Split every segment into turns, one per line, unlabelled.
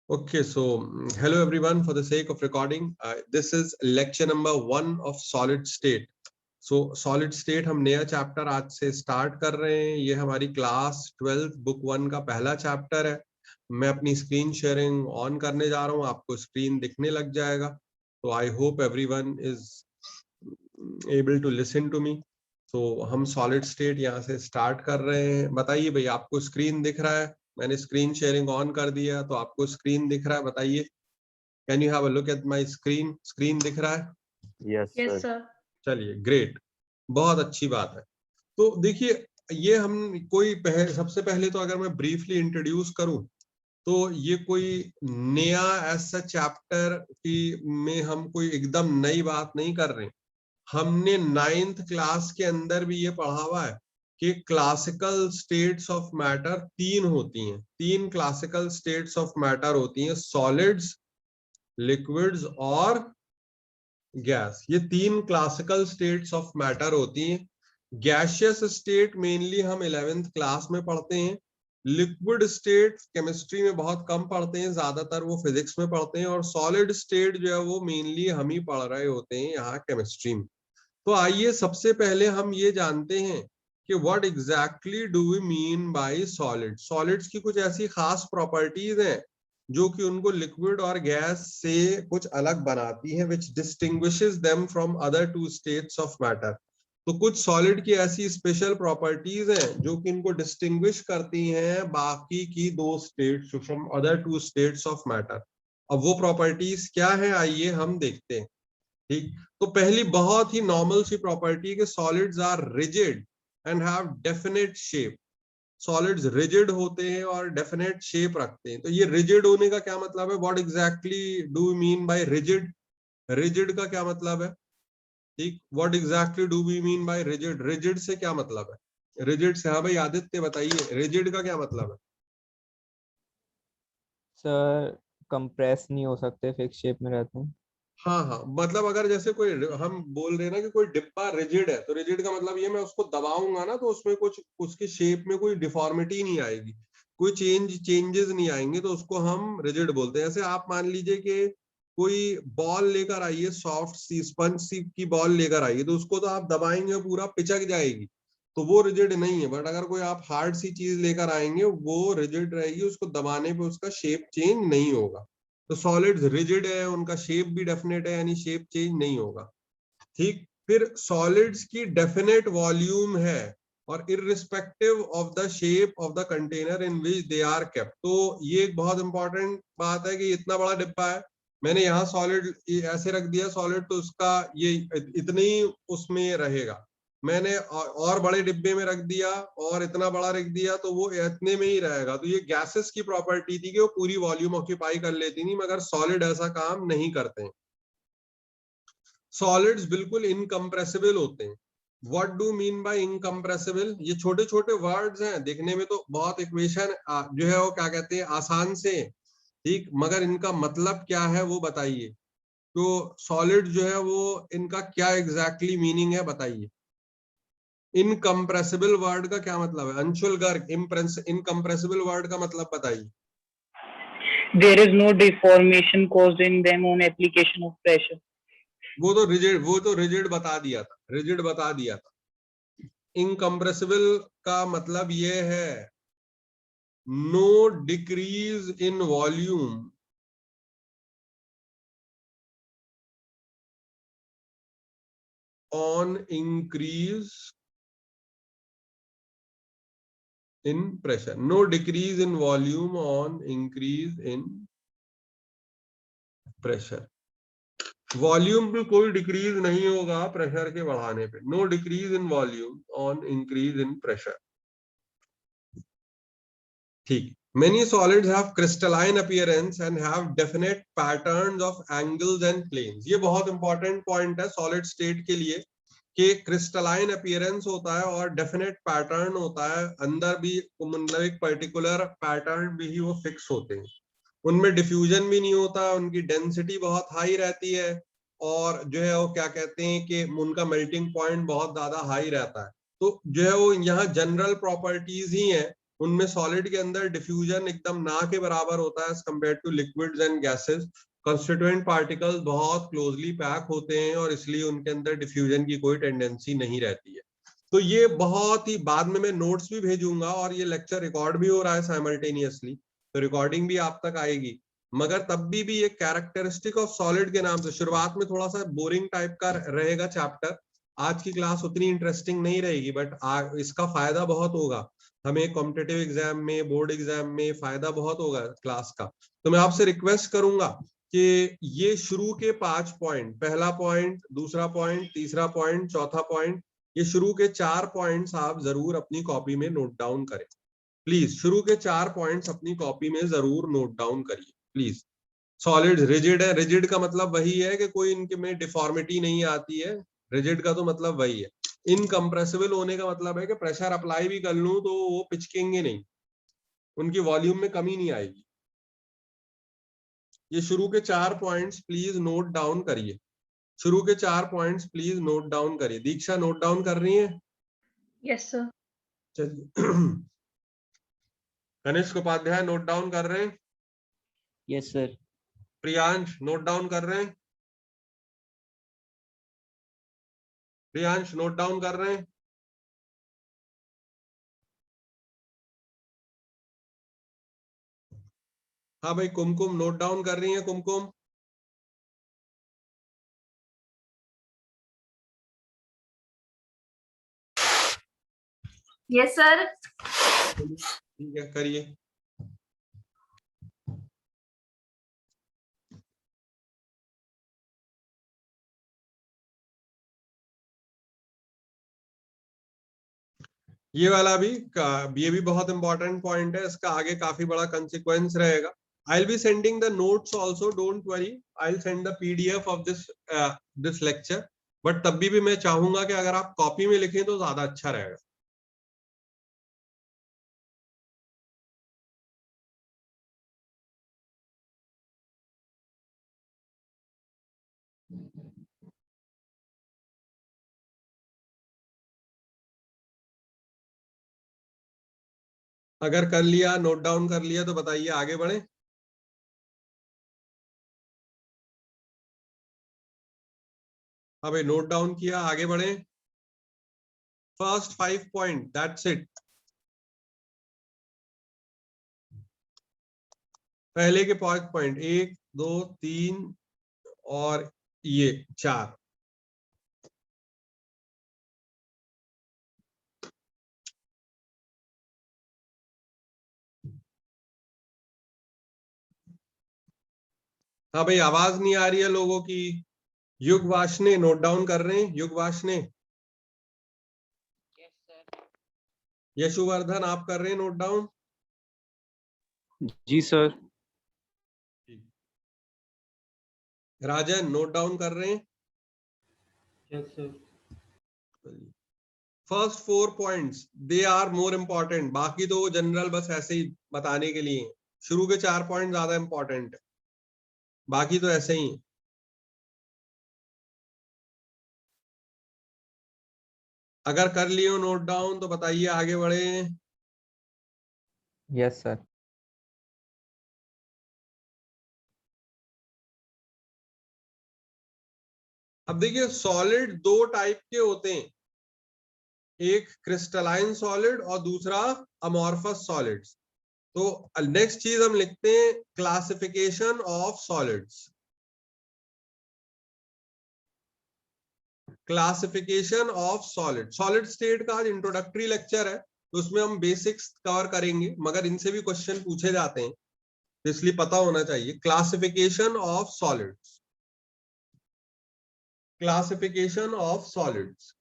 Okay, so hello everyone. For the sake of recording, this is lecture number 1 of solid state. So solid state हम नया chapter आज से start कर रहे हैं. ये हमारी क्लास 12 बुक 1 का पहला चैप्टर है. मैं अपनी स्क्रीन शेयरिंग ऑन करने जा रहा हूँ, आपको स्क्रीन दिखने लग जाएगा. तो I hope everyone is able to listen to me. तो हम सॉलिड स्टेट यहाँ से स्टार्ट कर रहे हैं. बताइए भाई, आपको स्क्रीन दिख रहा है? मैंने स्क्रीन शेयरिंग ऑन कर दिया, तो आपको स्क्रीन दिख रहा है? बताइए, can you have a look at my screen? Screen दिख रहा है?
Yes sir.
चलिए, ग्रेट, बहुत अच्छी बात है. तो देखिए, ये हम कोई सबसे पहले तो अगर मैं ब्रीफली इंट्रोड्यूस करूं, तो ये कोई नया ऐसा चैप्टर की में हम कोई एकदम नई बात नहीं कर रहे. हमने 9th क्लास के अंदर भी ये पढ़ा हुआ है कि क्लासिकल स्टेट्स ऑफ मैटर 3 होती हैं. 3 क्लासिकल स्टेट्स ऑफ मैटर होती हैं: सॉलिड्स, लिक्विड्स और गैस. ये 3 क्लासिकल स्टेट्स ऑफ मैटर होती हैं. गैसियस स्टेट मेनली हम 11th क्लास में पढ़ते हैं. लिक्विड स्टेट केमिस्ट्री में बहुत कम पढ़ते हैं, ज्यादातर वो फिजिक्स में पढ़ते हैं. और सॉलिड स्टेट जो है वो मेनली हम ही पढ़ रहे होते हैं यहाँ केमिस्ट्री में. तो आइए सबसे पहले हम ये जानते हैं कि what exactly do we mean by solid. Solids की कुछ ऐसी खास प्रॉपर्टीज हैं जो कि उनको लिक्विड और गैस से कुछ अलग बनाती हैं, which distinguishes them from other two states of matter. तो कुछ सॉलिड की ऐसी स्पेशल प्रॉपर्टीज हैं जो कि इनको डिस्टिंग्विश करती हैं बाकी की 2 states from other 2 states of matter. अब वो प्रॉपर्टीज क्या है, आइए हम देखते हैं. ठीक, तो पहली बहुत ही नॉर्मल सी प्रॉपर्टी है कि solids are rigid and have definite shape. Solids rigid होते हैं और डेफिनेट शेप रखते हैं. तो ये रिजिड होने का क्या मतलब है? What exactly do we mean by rigid? Rigid का क्या मतलब है? ठीक, what exactly do we mean by rigid? Rigid से क्या मतलब है? रिजिड से, हाँ भाई आदित्य बताइए, रिजिड का क्या मतलब है?
सर कंप्रेस नहीं हो सकते, फिक्स शेप में रहते हैं.
हाँ हाँ, मतलब अगर जैसे कोई, हम बोल रहे हैं ना कि कोई डिब्बा रिजिड है, तो रिजिड का मतलब ये, मैं उसको दबाऊंगा ना तो उसमें कुछ उसकी शेप में कोई डिफॉर्मिटी नहीं आएगी, कोई चेंजेस नहीं आएंगे, तो उसको हम रिजिड बोलते हैं. ऐसे आप मान लीजिए कि कोई बॉल लेकर आइए, सॉफ्ट सी स्पंज सी की बॉल लेकर आइए, तो उसको तो आप दबाएंगे पूरा पिचक जाएगी, तो वो रिजिड नहीं है. बट अगर कोई आप हार्ड सी चीज लेकर आएंगे, वो रिजिड रहेगी, उसको दबाने पे उसका शेप चेंज नहीं होगा. तो सॉलिड्स रिजिड है, उनका शेप भी डेफिनेट है, यानी शेप चेंज नहीं होगा. ठीक, फिर सॉलिड्स की डेफिनेट वॉल्यूम है और irrespective of the shape of the container in which they are kept. तो ये एक बहुत इंपॉर्टेंट बात है कि इतना बड़ा डिब्बा है, मैंने यहाँ सॉलिड ऐसे रख दिया सॉलिड, तो उसका ये इतने ही उसमें रहेगा. मैंने और बड़े डिब्बे में रख दिया और इतना बड़ा रख दिया, तो वो इतने में ही रहेगा. तो ये गैसेस की प्रॉपर्टी थी कि वो पूरी वॉल्यूम ऑक्यूपाई कर लेती थी, मगर सॉलिड ऐसा काम नहीं करते हैं. सॉलिड्स बिल्कुल इनकम्प्रेसिबल होते हैं. What do mean by incompressible? ये छोटे छोटे वर्ड्स हैं, देखने में तो बहुत इक्वेशन जो है वो क्या कहते हैं, आसान से, ठीक, मगर इनका मतलब क्या है वो बताइए. तो सॉलिड जो है वो, इनका क्या एग्जैक्टली मीनिंग है बताइए. इनकम्प्रेसिबल वर्ड का क्या मतलब है? अंशुल गर्ग, इनकम्प्रेसिबल वर्ड का मतलब बताइए.
There is no deformation caused in them on application of pressure.
वो तो रिजिड बता दिया था, रिजिड बता दिया था. इनकम्प्रेसिबल का मतलब ये है, no decrease in volume on increase in pressure. No decrease in volume on increase in pressure. Volume में कोई डिक्रीज नहीं होगा प्रेशर के बढ़ाने पे. No decrease in volume on increase in pressure. ठीक, many solids have crystalline appearance and have definite patterns of angles and planes. ये बहुत इंपॉर्टेंट पॉइंट है सॉलिड स्टेट के लिए कि क्रिस्टलाइन अपीयरेंस होता है और डेफिनेट पैटर्न होता है. अंदर भी मतलब एक पर्टिकुलर पैटर्न भी ही वो फिक्स होते हैं. उनमें डिफ्यूजन भी नहीं होता, उनकी डेंसिटी बहुत हाई रहती है, और जो है वो क्या कहते हैं कि उनका मेल्टिंग पॉइंट बहुत ज्यादा हाई रहता है. तो जो है वो यहाँ जनरल प्रॉपर्टीज ही हैं उनमें सॉलिड के अंदर डिफ्यूजन एकदम ना के बराबर होता है as compare to liquids and gases. Constituent particles बहुत क्लोजली पैक होते हैं और इसलिए उनके अंदर डिफ्यूजन की कोई टेंडेंसी नहीं रहती है। तो ये बहुत ही बाद में मैं नोट्स भी भेजूंगा और ये लेक्चर रिकॉर्ड भी हो रहा है साइमल्टेनियसली, तो रिकॉर्डिंग भी आप तक आएगी। मगर तब भी ये कैरेक्टरिस्टिक ऑफ सॉलिड के नाम से शुरुआत में थोड़ा सा बोरिंग टाइप का रहेगा चैप्टर। आज की क्लास उतनी इंटरेस्टिंग नहीं रहेगी, बट इसका फायदा बहुत होगा हमें कॉम्पिटिटिव एग्जाम में, बोर्ड एग्जाम में फायदा बहुत होगा क्लास का। तो मैं आपसे रिक्वेस्ट करूंगा कि ये शुरू के 5 पॉइंट, पहला पॉइंट, दूसरा पॉइंट, तीसरा पॉइंट, चौथा पॉइंट, ये शुरू के 4 पॉइंट्स आप जरूर अपनी कॉपी में नोट डाउन करें। प्लीज शुरू के 4 पॉइंट्स अपनी कॉपी में जरूर नोट डाउन करिए प्लीज। सॉलिड रिजिड है, रिजिड का मतलब वही है कि कोई इनके में डिफॉर्मिटी नहीं आती है, रिजिड का तो मतलब वही है। इनकम्प्रेसिबल होने का मतलब है कि प्रेशर अप्लाई भी कर लूं तो वो पिचकेंगे नहीं, उनकी वॉल्यूम में कमी नहीं आएगी। ये शुरू के 4 पॉइंट्स प्लीज नोट डाउन करिए, शुरू के 4 पॉइंट्स प्लीज नोट डाउन करिए। दीक्षा नोट डाउन कर रही है?
Yes sir.
चलिए कनिष्क उपाध्याय नोट डाउन कर रहे हैं?
Yes sir.
Priyansh note down कर रहे हैं? प्रियांश नोट डाउन कर रहे हैं? हाँ भाई, कुमकुम नोट डाउन कर रही है? कुमकुम
यस सर।
ठीक है, करिए। ये वाला भी ये भी बहुत इंपॉर्टेंट पॉइंट है, इसका आगे काफी बड़ा कंसिक्वेंस रहेगा। I will be sending the notes also, don't worry, I will send the PDF of this lecture. But तब भी मैं चाहूंगा कि अगर आप कॉपी में लिखें तो ज्यादा अच्छा रहेगा। अगर कर लिया, नोट डाउन कर लिया तो बताइए, आगे बढ़े। हाँ भाई, नोट डाउन किया, आगे बढ़े। First 5 point, that's it. पहले के 5 पॉइंट, 1 2 3 और ये 4। हाँ भाई, आवाज नहीं आ रही है लोगों की। युग वाशने नोट डाउन कर रहे हैं? युग वाशने, यशुवर्धन आप कर रहे हैं नोट डाउन?
जी सर।
राजन नोट डाउन कर रहे हैं?
Yes sir.
First 4 points they are more important, बाकी तो जनरल बस ऐसे ही बताने के लिए। शुरू के 4 पॉइंट ज्यादा इंपॉर्टेंट है, बाकी तो ऐसे ही। अगर कर लिए हो नोट डाउन तो बताइए, आगे बढ़े।
Yes sir.
अब देखिए, सॉलिड 2 टाइप के होते हैं, एक क्रिस्टलाइन सॉलिड और दूसरा अमॉर्फस सॉलिड्स। तो नेक्स्ट चीज हम लिखते हैं classification of solids. Classification of solid, solid state का आज इंट्रोडक्टरी लेक्चर है, तो उसमें हम बेसिक्स कवर करेंगे, मगर इनसे भी क्वेश्चन पूछे जाते हैं, तो इसलिए पता होना चाहिए। Classification of solids, classification of solids.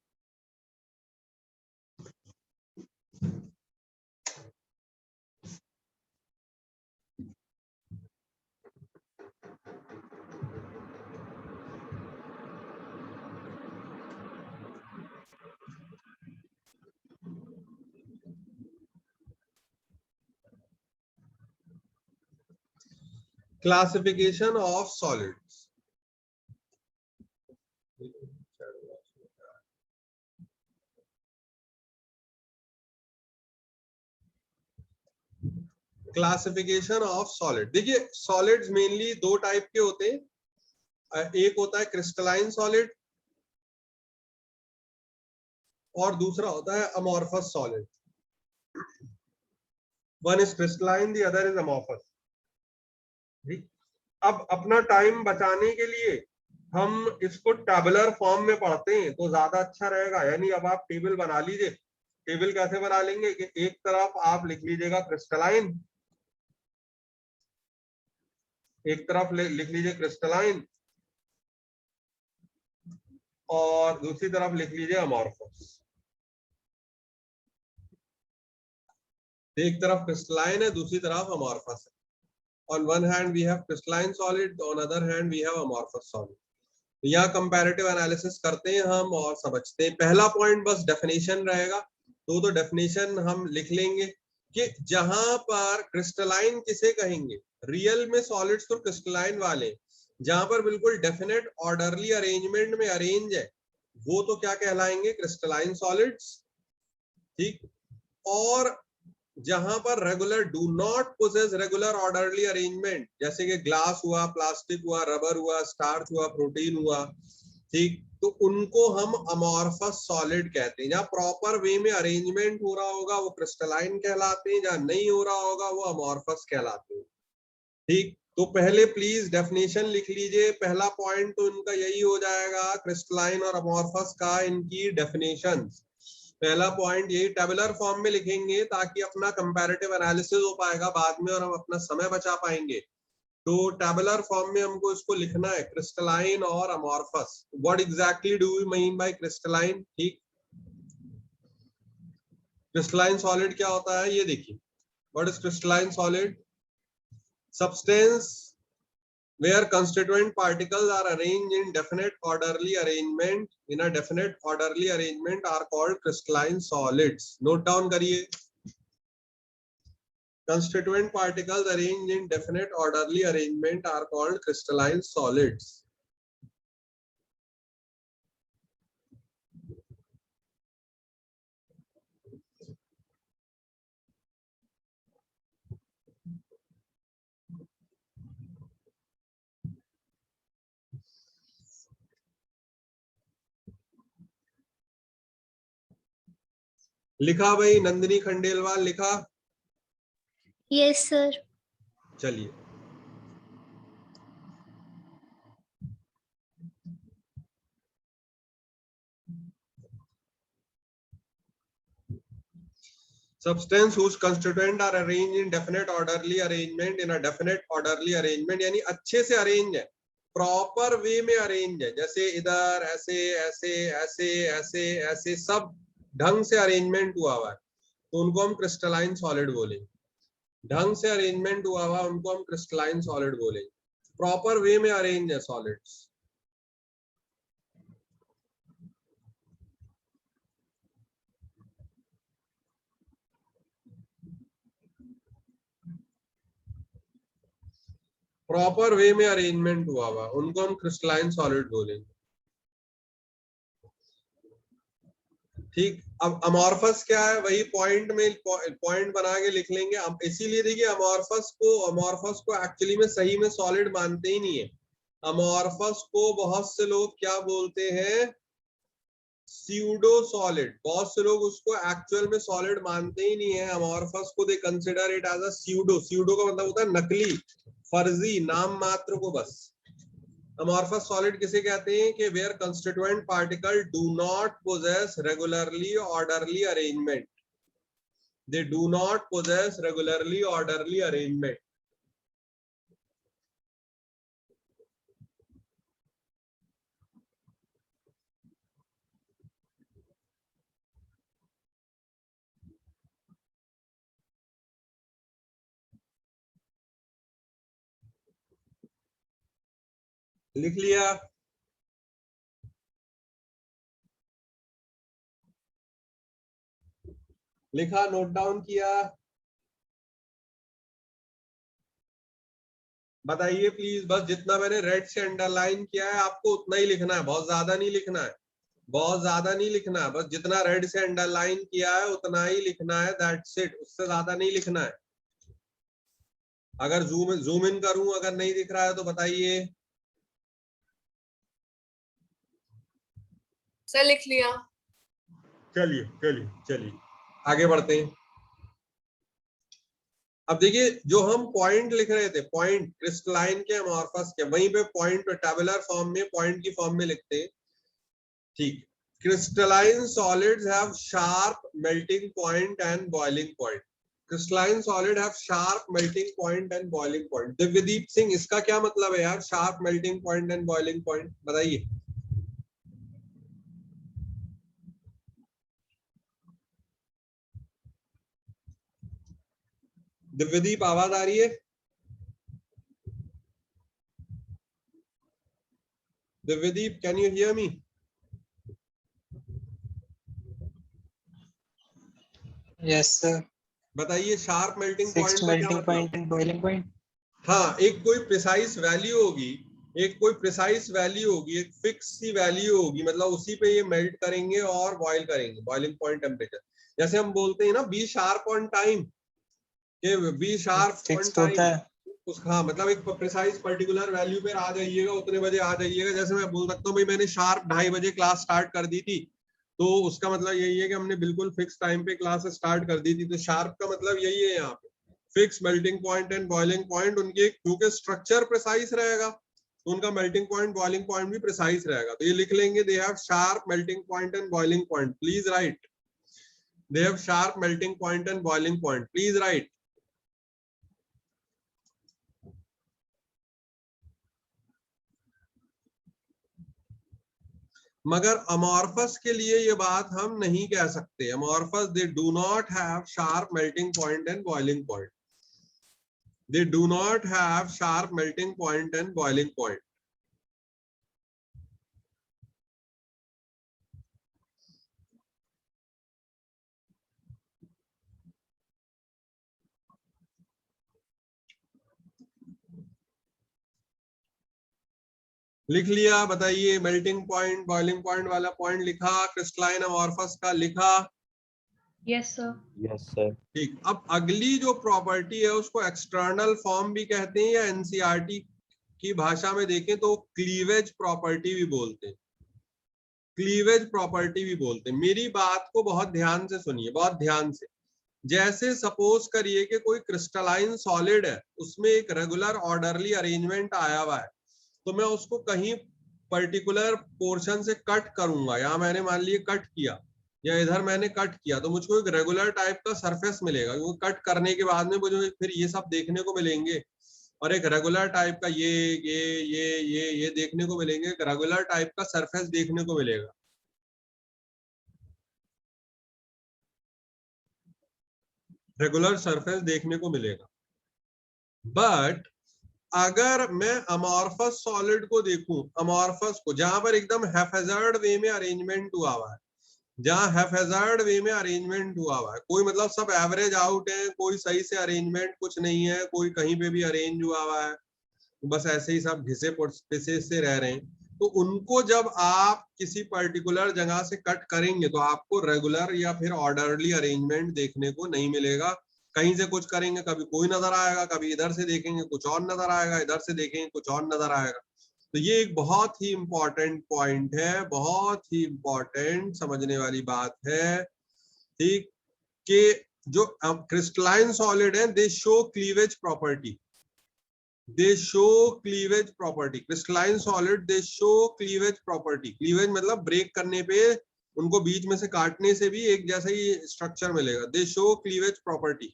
Classification of solids. Classification of solid. देखिए सॉलिड्स मेनली दो टाइप के होते हैं, एक होता है क्रिस्टलाइन सॉलिड और दूसरा होता है amorphous solid. One is crystalline, the other is amorphous. अब अपना टाइम बचाने के लिए हम इसको टेबुलर फॉर्म में पढ़ते हैं तो ज्यादा अच्छा रहेगा। यानी अब आप टेबल बना लीजिए। टेबल कैसे बना लेंगे कि एक तरफ आप लिख लीजिएगा क्रिस्टलाइन, एक तरफ लिख लीजिए क्रिस्टलाइन और दूसरी तरफ लिख लीजिए अमॉर्फस। एक तरफ क्रिस्टलाइन है, दूसरी तरफ अमॉर्फस है। On one hand we have crystalline solid, on other hand we have amorphous solid. यहाँ कंपैरेटिव एनालिसिस करते हैं हम और समझते हैं। पहला पॉइंट बस डेफिनेशन रहेगा, तो डेफिनेशन हम लिख लेंगे कि जहां पर क्रिस्टलाइन किसे कहेंगे, रियल में सॉलिड्स तो क्रिस्टलाइन वाले, जहां पर बिल्कुल डेफिनेट ऑर्डरली अरेंजमेंट में अरेंज है वो तो क्या कहलाएंगे, क्रिस्टलाइन सॉलिड्स। ठीक, और जहां पर regular do not poses regular orderly arrangement, जैसे कि ग्लास हुआ, प्लास्टिक हुआ, रबर हुआ, स्टार्च हुआ, प्रोटीन हुआ, ठीक, तो उनको हम अमॉर्फस सॉलिड कहते हैं। जहां प्रॉपर वे में अरेंजमेंट हो रहा होगा वो क्रिस्टलाइन कहलाते हैं, जहां नहीं हो रहा होगा वो अमॉर्फस कहलाते हैं। ठीक, तो पहले प्लीज डेफिनेशन लिख लीजिए। पहला पॉइंट तो इनका यही हो जाएगा, क्रिस्टलाइन और अमॉर्फस का इनकी डेफिनेशन। पहला पॉइंट यही टेबुलर फॉर्म में लिखेंगे ताकि अपना कंपैरेटिव एनालिसिस हो पाएगा बाद में और हम अपना समय बचा पाएंगे। तो टेबुलर फॉर्म में हमको इसको लिखना है, क्रिस्टलाइन और amorphous. What exactly do we mean by crystalline? ठीक, क्रिस्टलाइन सॉलिड क्या होता है ये देखिए। What is crystalline solid? Substance where constituent particles are arranged in definite orderly arrangement, in a definite orderly arrangement are called crystalline solids. Note down करिए, constituent particles arranged in definite orderly arrangement are called crystalline solids. लिखा भाई, नंदिनी खंडेलवाल लिखा?
Yes sir.
चलिए, substance whose constituent are arranged in definite orderly arrangement, in a definite orderly arrangement यानी अच्छे से arrange है, proper way में अरेंज है, जैसे इधर ऐसे ऐसे ऐसे ऐसे ऐसे सब ढंग से अरेंजमेंट हुआ हुआ है तो उनको हम क्रिस्टलाइन सॉलिड बोलेंगे। ढंग से अरेंजमेंट हुआ हुआ उनको हम क्रिस्टलाइन सॉलिड बोलेंगे। प्रॉपर वे में अरेंज है सॉलिड्स। प्रॉपर वे में अरेंजमेंट हुआ हुआ उनको हम क्रिस्टलाइन सॉलिड बोलेंगे। ठीक, अब अमॉर्फस क्या है, वही पॉइंट में पॉइंट बना के लिख लेंगे। अब इसीलिए देखिए अमॉर्फस को एक्चुअली में सही में सॉलिड मानते ही नहीं है। अमॉर्फस को बहुत से लोग क्या बोलते हैं, स्यूडो सॉलिड। बहुत से लोग उसको एक्चुअल में सॉलिड मानते ही नहीं है। अमॉर्फस को they consider it as a pseudo. Pseudo का मतलब होता है नकली, फर्जी, नाम मात्र को बस। अमॉर्फस सॉलिड किसे कहते हैं कि where constituent particle do not possess regularly orderly arrangement, they do not possess regularly orderly arrangement. लिख लिया? लिखा, नोट डाउन किया? बताइए प्लीज। बस जितना मैंने रेड से अंडरलाइन किया है आपको उतना ही लिखना है, बहुत ज्यादा नहीं लिखना है, बहुत ज्यादा नहीं लिखना है। बस जितना रेड से अंडरलाइन किया है उतना ही लिखना है, दैट्स इट। उससे ज्यादा नहीं लिखना है। अगर जूम इन करूं, अगर नहीं दिख रहा है तो बताइए।
सर लिख लिया।
चलिए चलिए चलिए आगे बढ़ते हैं। अब देखिए जो हम पॉइंट लिख रहे थे, पॉइंट क्रिस्टलाइन के अमॉर्फस के, वहीं पे पॉइंट टेबुलर फॉर्म में पॉइंट की फॉर्म में लिखते हैं। ठीक, crystalline solids have sharp melting point and boiling point. Crystalline solid have sharp melting point and boiling point. दिव्यदीप Singh, इसका क्या मतलब है यार, sharp melting point and boiling point? बताइए। दिव्यदीप आवाज आ रही है? Divyadeep, can you hear me?
Yes, sir.
बताइए शार्प मेल्टिंग
Fixed
पॉइंट का क्या
melting
मतलब?
point and boiling point.
हाँ, एक कोई प्रिसाइज वैल्यू होगी, एक कोई प्रिसाइज वैल्यू होगी, एक फिक्स सी वैल्यू होगी, मतलब उसी पे ये मेल्ट करेंगे और बॉईल करेंगे, बॉइलिंग पॉइंट टेम्परेचर। जैसे हम बोलते हैं ना बी शार्प ऑन टाइम, के बी शार्प ऑन
Fixed होता
टाइम,
है.
हाँ मतलब एक प्रिसाइज पर्टिकुलर वैल्यू पे आ जाइएगा, उतने बजे आ जाइएगा। जैसे मैं बोल सकता हूँ भाई मैंने शार्प 2:30 बजे क्लास स्टार्ट कर दी थी, तो उसका मतलब यही है कि हमने बिल्कुल फिक्स टाइम पे क्लास स्टार्ट कर दी थी। तो शार्प का मतलब यही है यहाँ पे, fix melting point and boiling point. उनके क्योंकि स्ट्रक्चर प्रिसाइज रहेगा तो उनका मेल्टिंग पॉइंट बॉइलिंग पॉइंट भी प्रिसाइज रहेगा। तो ये लिख लेंगे, they have sharp melting point and boiling point, please right. They have sharp melting point and boiling point, please right. मगर अमॉर्फस के लिए ये बात हम नहीं कह सकते। Amorphous they do not have sharp melting point and boiling point, they do not have sharp melting point and boiling point. लिख लिया? बताइए, मेल्टिंग पॉइंट बॉइलिंग पॉइंट वाला पॉइंट लिखा, क्रिस्टलाइन अमॉर्फस का लिखा?
Yes sir.
Yes sir.
ठीक, अब अगली जो प्रॉपर्टी है उसको एक्सटर्नल फॉर्म भी कहते हैं, या एनसीईआरटी की भाषा में देखें तो क्लीवेज प्रॉपर्टी भी बोलते हैं, क्लीवेज प्रॉपर्टी भी बोलते हैं। मेरी बात को बहुत ध्यान से सुनिए, बहुत ध्यान से। जैसे सपोज करिए कि कोई क्रिस्टलाइन सॉलिड है, उसमें एक रेगुलर ऑर्डरली अरेंजमेंट आया हुआ है, तो मैं उसको कहीं पर्टिकुलर पोर्शन से कट करूंगा, यहाँ मैंने मान लिया कट किया, या इधर मैंने कट किया, तो मुझको एक रेगुलर टाइप का सरफेस मिलेगा, क्योंकि कट करने के बाद में मुझे फिर ये सब देखने को मिलेंगे, और एक रेगुलर टाइप का ये देखने को मिलेंगे, एक रेगुलर टाइप का सरफेस देखने को मिलेगा। रेगुलर सरफेस देखने को मिलेगा। बट अगर मैं अमॉर्फस सॉलिड को देखूं, अमॉर्फस को, जहां पर एकदम हैफेजर्ड वे में अरेंजमेंट हुआ हुआ है, जहां हैफेजर्ड वे में अरेंजमेंट हुआ हुआ है, कोई मतलब सब एवरेज आउट है, कोई सही से अरेंजमेंट कुछ नहीं है, कोई कहीं पे भी अरेंज हुआ हुआ है, बस ऐसे ही सब घिसे पिसे से रह रहे हैं, तो उनको जब आप किसी पर्टिकुलर जगह से कट करेंगे तो आपको रेगुलर या फिर ऑर्डरली अरेंजमेंट देखने को नहीं मिलेगा। कहीं से कुछ करेंगे, कभी कोई नजर आएगा, कभी इधर से देखेंगे कुछ और नजर आएगा, इधर से देखेंगे कुछ और नजर आएगा। तो ये एक बहुत ही इंपॉर्टेंट पॉइंट है, बहुत ही इंपॉर्टेंट समझने वाली बात है। ठीक, कि जो क्रिस्टलाइन सॉलिड है, दे show cleavage property, they show cleavage property. Crystalline solid they show cleavage property. Cleavage मतलब ब्रेक करने पे उनको बीच में से काटने से भी एक जैसा ही स्ट्रक्चर मिलेगा। they show cleavage property.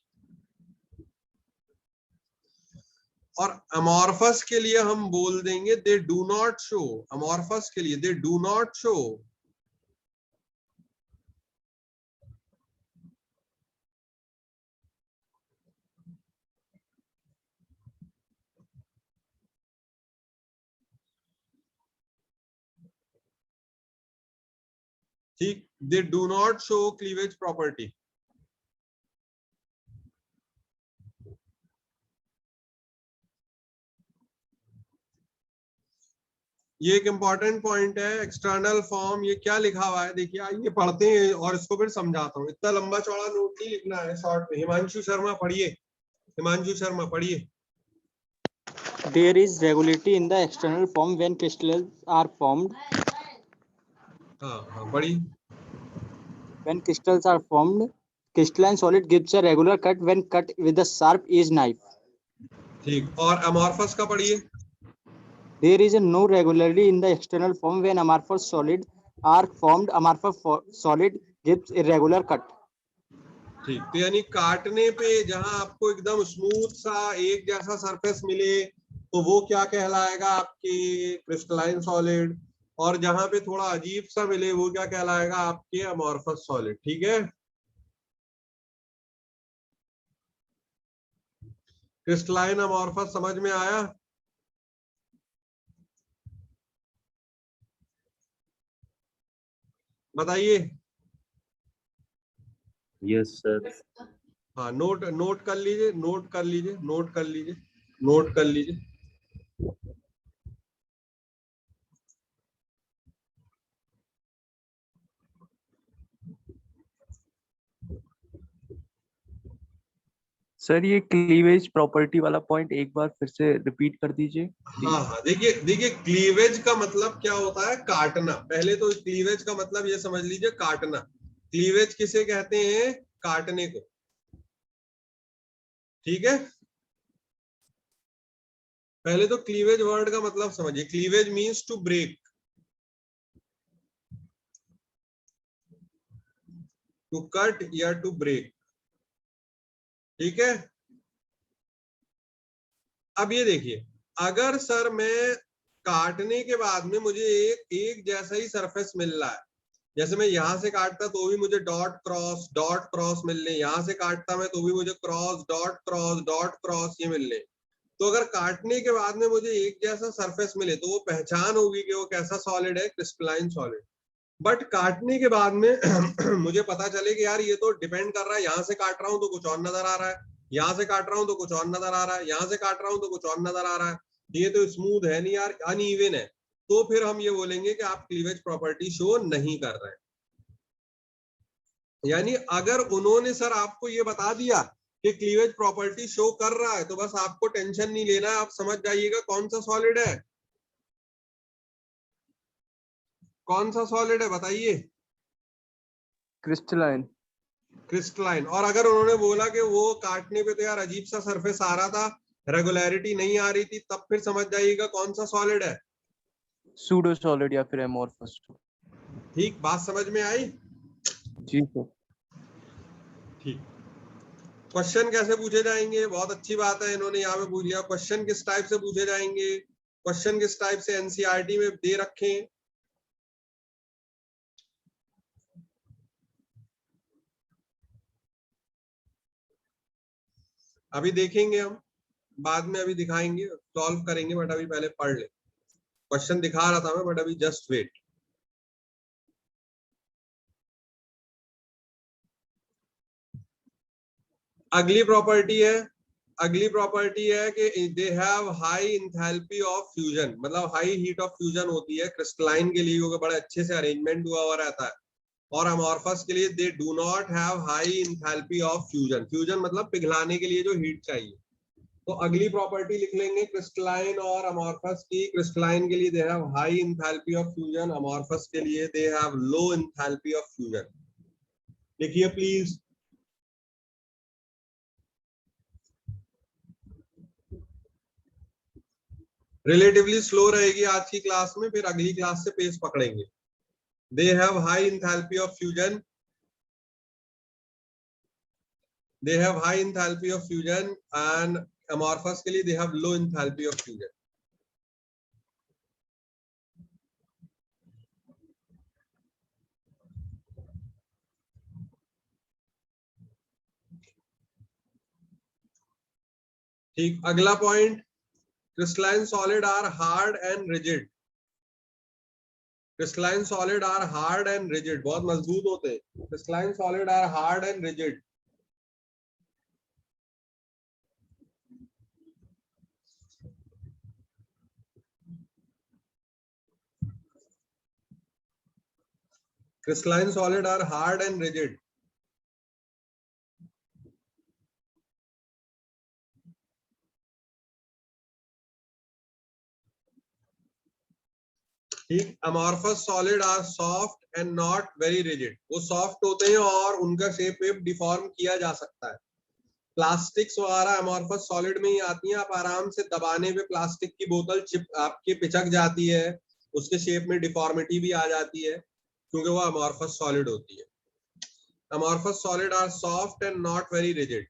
और अमॉर्फस के लिए हम बोल देंगे they do not show. Amorphous के लिए they do not show. ठीक, they do not show cleavage property. ये एक इंपॉर्टेंट पॉइंट है। एक्सटर्नल फॉर्म, ये क्या लिखा हुआ है देखिए, आइए पढ़ते हैं और इसको फिर समझाता हूँ। इतना लंबा चौड़ा नोट नहीं लिखना है, शॉर्ट में। हिमांशु शर्मा पढ़िए, हिमांशु शर्मा पढ़िए।
There is regularity in the external form when crystals are formed.
हाँ बड़ी।
When crystals are formed, crystalline solid gives a regular cut when cut with a sharp edge knife.
ठीक, और अमॉर्फस का पढ़िए।
There is no regularity in the external form when amorphous solids are formed. Amorphous solid gives irregular cut.
ठीक, तो यानी काटने पे जहां आपको एकदम स्मूथ सा एक जैसा सरफेस मिले तो वो क्या कहलाएगा, आपकी क्रिस्टलाइन सॉलिड, और जहां पे थोड़ा अजीब सा मिले वो क्या कहलाएगा, आपके अमॉर्फस सॉलिड। ठीक है, क्रिस्टलाइन अमॉर्फस समझ में आया? बताइए।
Yes sir.
हाँ, नोट कर लीजिए, नोट कर लीजिए, नोट कर लीजिए, नोट कर लीजिए।
सर ये क्लीवेज प्रॉपर्टी वाला पॉइंट एक बार फिर से रिपीट कर दीजिए।
हाँ, देखिए क्लीवेज का मतलब क्या होता है, काटना। पहले तो क्लीवेज का मतलब ये समझ लीजिए, काटना। क्लीवेज किसे कहते हैं, काटने को। ठीक है, पहले तो क्लीवेज वर्ड का मतलब समझिए। Cleavage means to break, to cut या टू ब्रेक। ठीक है, अब ये देखिए, अगर सर मैं काटने के बाद में मुझे एक जैसा ही सरफेस मिल रहा है, जैसे मैं यहां से काटता तो भी मुझे डॉट क्रॉस मिलने, यहां से काटता मैं तो भी मुझे क्रॉस डॉट क्रॉस ये मिलने। तो अगर काटने के बाद में मुझे एक जैसा सरफेस मिले तो वो पहचान होगी कि वो कैसा सॉलिड है, क्रिस्टलाइन सॉलिड। बट काटने के बाद में मुझे पता चले कि यार ये तो डिपेंड कर रहा है, यहां से काट रहा हूं तो कुछ और नजर आ रहा है, यहां से काट रहा हूं तो कुछ और नजर आ रहा है, यहां से काट रहा हूं तो कुछ और नजर आ रहा है, ये तो स्मूथ है नहीं यार, अनइवन है। तो फिर हम ये बोलेंगे कि आप क्लीवेज प्रॉपर्टी शो नहीं कर रहे हैं। यानी अगर उन्होंने सर आपको ये बता दिया कि क्लीवेज प्रॉपर्टी शो कर रहा है तो बस आपको टेंशन नहीं लेना है, आप समझ जाइएगा कौन सा सॉलिड है, कौन सा सॉलिड है बताइए।
क्रिस्टलाइन।
क्रिस्टलाइन। और अगर उन्होंने बोला कि वो काटने पे तो यार अजीब सा सरफेस आ रहा था, रेगुलरिटी नहीं आ रही थी, तब फिर समझ जाइएगा कौन सा सॉलिड है।
सूडो सॉलिड या फिर एमोर्फस।
ठीक, बात समझ में आई?
जी सर।
ठीक, क्वेश्चन कैसे पूछे जाएंगे, बहुत अच्छी बात है, इन्होंने यहाँ पे पूछ लिया। क्वेश्चन किस टाइप से पूछे जाएंगे, क्वेश्चन किस टाइप से एनसीईआरटी में दे रखे हैं। अभी देखेंगे हम, बाद में अभी दिखाएंगे, सॉल्व करेंगे, बट अभी पहले पढ़ ले। क्वेश्चन दिखा रहा था मैं, बट अभी जस्ट वेट। अगली प्रॉपर्टी है कि they have high enthalpy of fusion, मतलब हाई हीट ऑफ फ्यूजन होती है क्रिस्टलाइन के लिए, क्योंकि बड़े अच्छे से अरेंजमेंट हुआ हुआ रहता है। और अमॉर्फस के लिए दे do not have high enthalpy of fusion. Fusion मतलब पिघलाने के लिए जो हीट चाहिए। तो अगली प्रॉपर्टी लिख लेंगे क्रिस्टलाइन और अमॉर्फस की। क्रिस्टलाइन के लिए they have high enthalpy of fusion, amorphous के लिए दे have low enthalpy of fusion. लिखिए प्लीज। रिलेटिवली स्लो रहेगी आज की क्लास में, फिर अगली क्लास से पेस पकड़ेंगे। They have high enthalpy of fusion, they have high enthalpy of fusion, and amorphous के लिए they have low enthalpy of fusion. ठीक, अगला point, crystalline solid are hard and rigid. crystalline solid are hard and rigid, बहुत मजबूत होते हैं। crystalline solid are hard and rigid. crystalline solid are hard and rigid. ठीक, amorphous solid are soft and not very rigid, वो soft होते हैं और उनका शेप वेप डिफॉर्म किया जा सकता है। प्लास्टिक्स वगैरह अमॉर्फस सॉलिड में ही आती हैं, आप आराम से दबाने पे प्लास्टिक की बोतल चिप आपके पिचक जाती है, उसके शेप में डिफॉर्मिटी भी आ जाती है क्योंकि वो अमॉर्फस सॉलिड होती है। Amorphous solid are soft and not very rigid.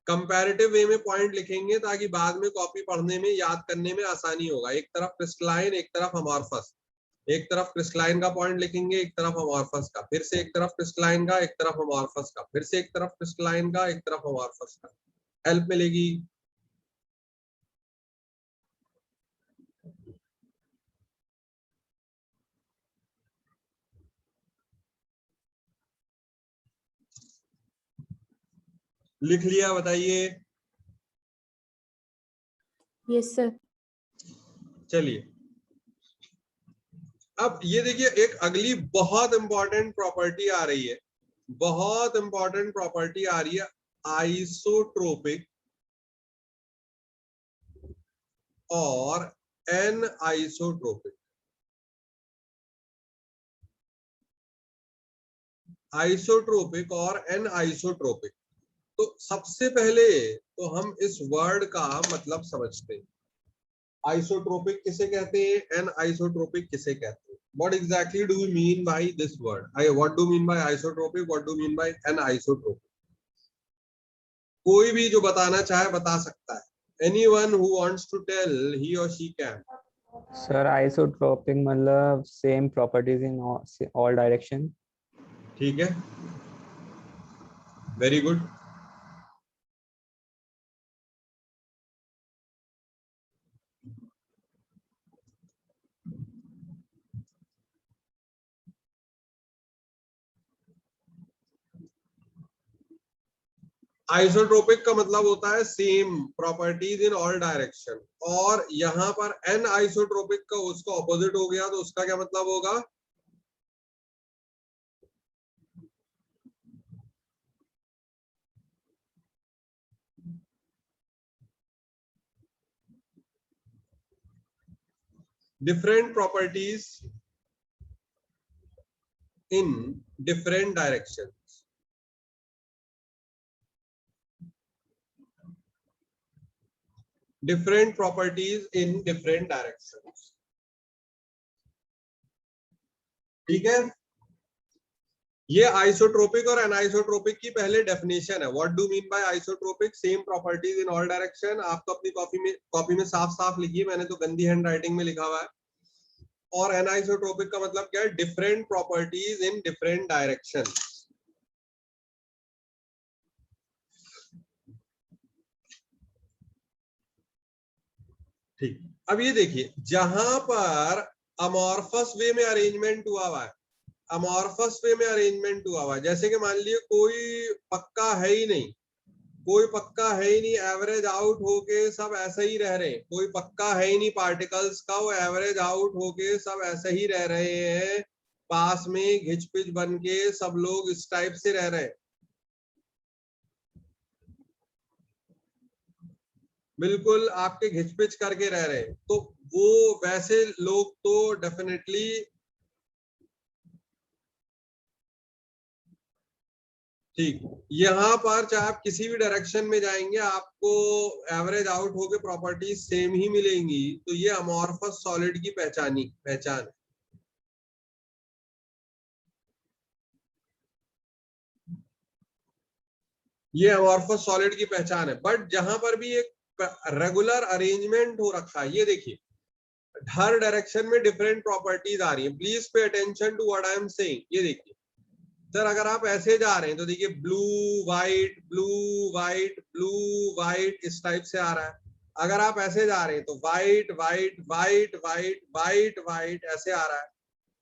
Comparative way में पॉइंट लिखेंगे ताकि बाद में कॉपी पढ़ने में याद करने में आसानी होगा। एक तरफ क्रिस्टलाइन, एक तरफ अमॉर्फस, एक तरफ क्रिस्टलाइन का पॉइंट लिखेंगे, एक तरफ अमॉर्फस का, फिर से एक तरफ क्रिस्टलाइन का, एक तरफ अमॉर्फस का, फिर से एक तरफ क्रिस्टलाइन का, एक तरफ अमॉर्फस का। हेल्प मिलेगी। लिख लिया, बताइए।
Yes sir.
चलिए अब ये देखिए, एक अगली बहुत इंपॉर्टेंट प्रॉपर्टी आ रही है, बहुत इंपॉर्टेंट प्रॉपर्टी आ रही है, आइसोट्रोपिक और एन आइसोट्रोपिक। आइसोट्रोपिक और एन आइसोट्रोपिक। तो सबसे पहले तो हम इस वर्ड का मतलब समझते हैं। आइसोट्रोपिक किसे कहते हैं, एन आइसोट्रोपिक किसे कहते हैं? What exactly do we mean by this word? What do you mean by isotropic? What do you mean by an isotropic? कोई भी जो बताना चाहे बता सकता है। Anyone who wants to tell, he or she can.
Sir isotropic मतलब same properties in all direction.
ठीक है, वेरी गुड। आइसोट्रोपिक का मतलब होता है same properties in all direction, और यहां पर एन आइसोट्रोपिक का उसका ऑपोजिट हो गया, तो उसका क्या मतलब होगा? Different properties in different direction. Different properties in different directions. ठीक है, ये आइसोट्रोपिक और एनाइसोट्रोपिक की पहले डेफिनेशन है। What do mean by isotropic? Same properties in all direction. आप तो अपनी कॉपी में साफ साफ लिखिए, मैंने तो गंदी हैंड राइटिंग में लिखा हुआ है। और एनाइसोट्रोपिक का मतलब क्या है? Different properties in different direction. ठीक, अब ये देखिए, जहां पर अमॉर्फस वे में अरेंजमेंट हुआ है, अमॉर्फस वे में अरेंजमेंट हुआ है, जैसे कि मान लीजिए कोई पक्का है ही नहीं, कोई पक्का है ही नहीं, एवरेज आउट होके सब ऐसे ही रह रहे हैं। कोई पक्का है ही नहीं पार्टिकल्स का, वो एवरेज आउट होके सब ऐसे ही रह रहे हैं, पास में घिचपिच बन के सब लोग इस टाइप से रह रहे हैं, बिल्कुल आपके घिचपिच करके रह रहे हैं। तो वो वैसे लोग तो डेफिनेटली ठीक, यहाँ पर चाहे आप किसी भी डायरेक्शन में जाएंगे आपको एवरेज आउट होके प्रॉपर्टीज सेम ही मिलेंगी। तो ये अमॉर्फस सॉलिड की पहचान है। ये अमॉर्फस सॉलिड की पहचान है। बट जहां पर भी एक रेगुलर अरेंजमेंट हो रखा है, ये देखिए हर डायरेक्शन में डिफरेंट प्रॉपर्टीज आ रही है। Please pay attention to what I am saying. ये देखिए सर, अगर आप ऐसे जा रहे हैं तो देखिए blue white blue white blue white इस टाइप से आ रहा है। अगर आप ऐसे जा रहे हैं तो white white white white white white ऐसे आ रहा है।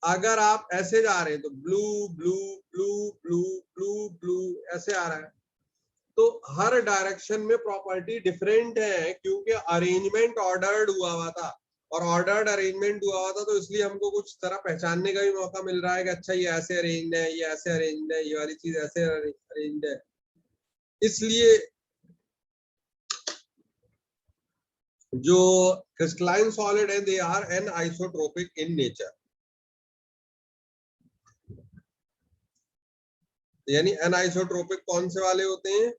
अगर आप ऐसे जा रहे हैं तो blue blue blue blue blue blue ऐसे आ रहा है। तो हर डायरेक्शन में प्रॉपर्टी डिफरेंट है क्योंकि अरेंजमेंट ऑर्डर्ड हुआ था, और ऑर्डर्ड अरेंजमेंट हुआ था तो इसलिए हमको कुछ तरह पहचानने का भी मौका मिल रहा है कि अच्छा ये ऐसे अरेंज्ड है, ये ऐसे अरेंज्ड है, ये वाली चीज ऐसे अरेंज्ड है। इसलिए जो क्रिस्टलाइन सॉलिड है they are anisotropic in nature. यानी अनआइसोट्रोपिक कौन से वाले होते हैं?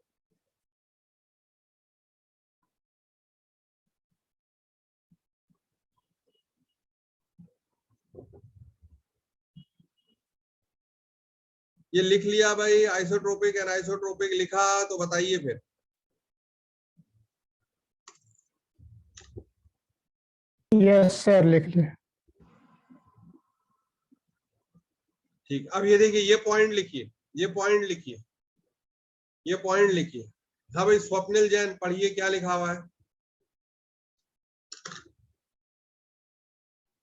ये लिख लिया भाई, आइसोट्रोपिक एनाइसोट्रोपिक लिखा, तो बताइए फिर।
यस सर, लिख लिया।
ठीक, अब ये देखिए, ये पॉइंट लिखिए, ये पॉइंट लिखिए, ये पॉइंट लिखिए। हाँ भाई स्वप्निल जैन, पढ़िए क्या लिखा हुआ है।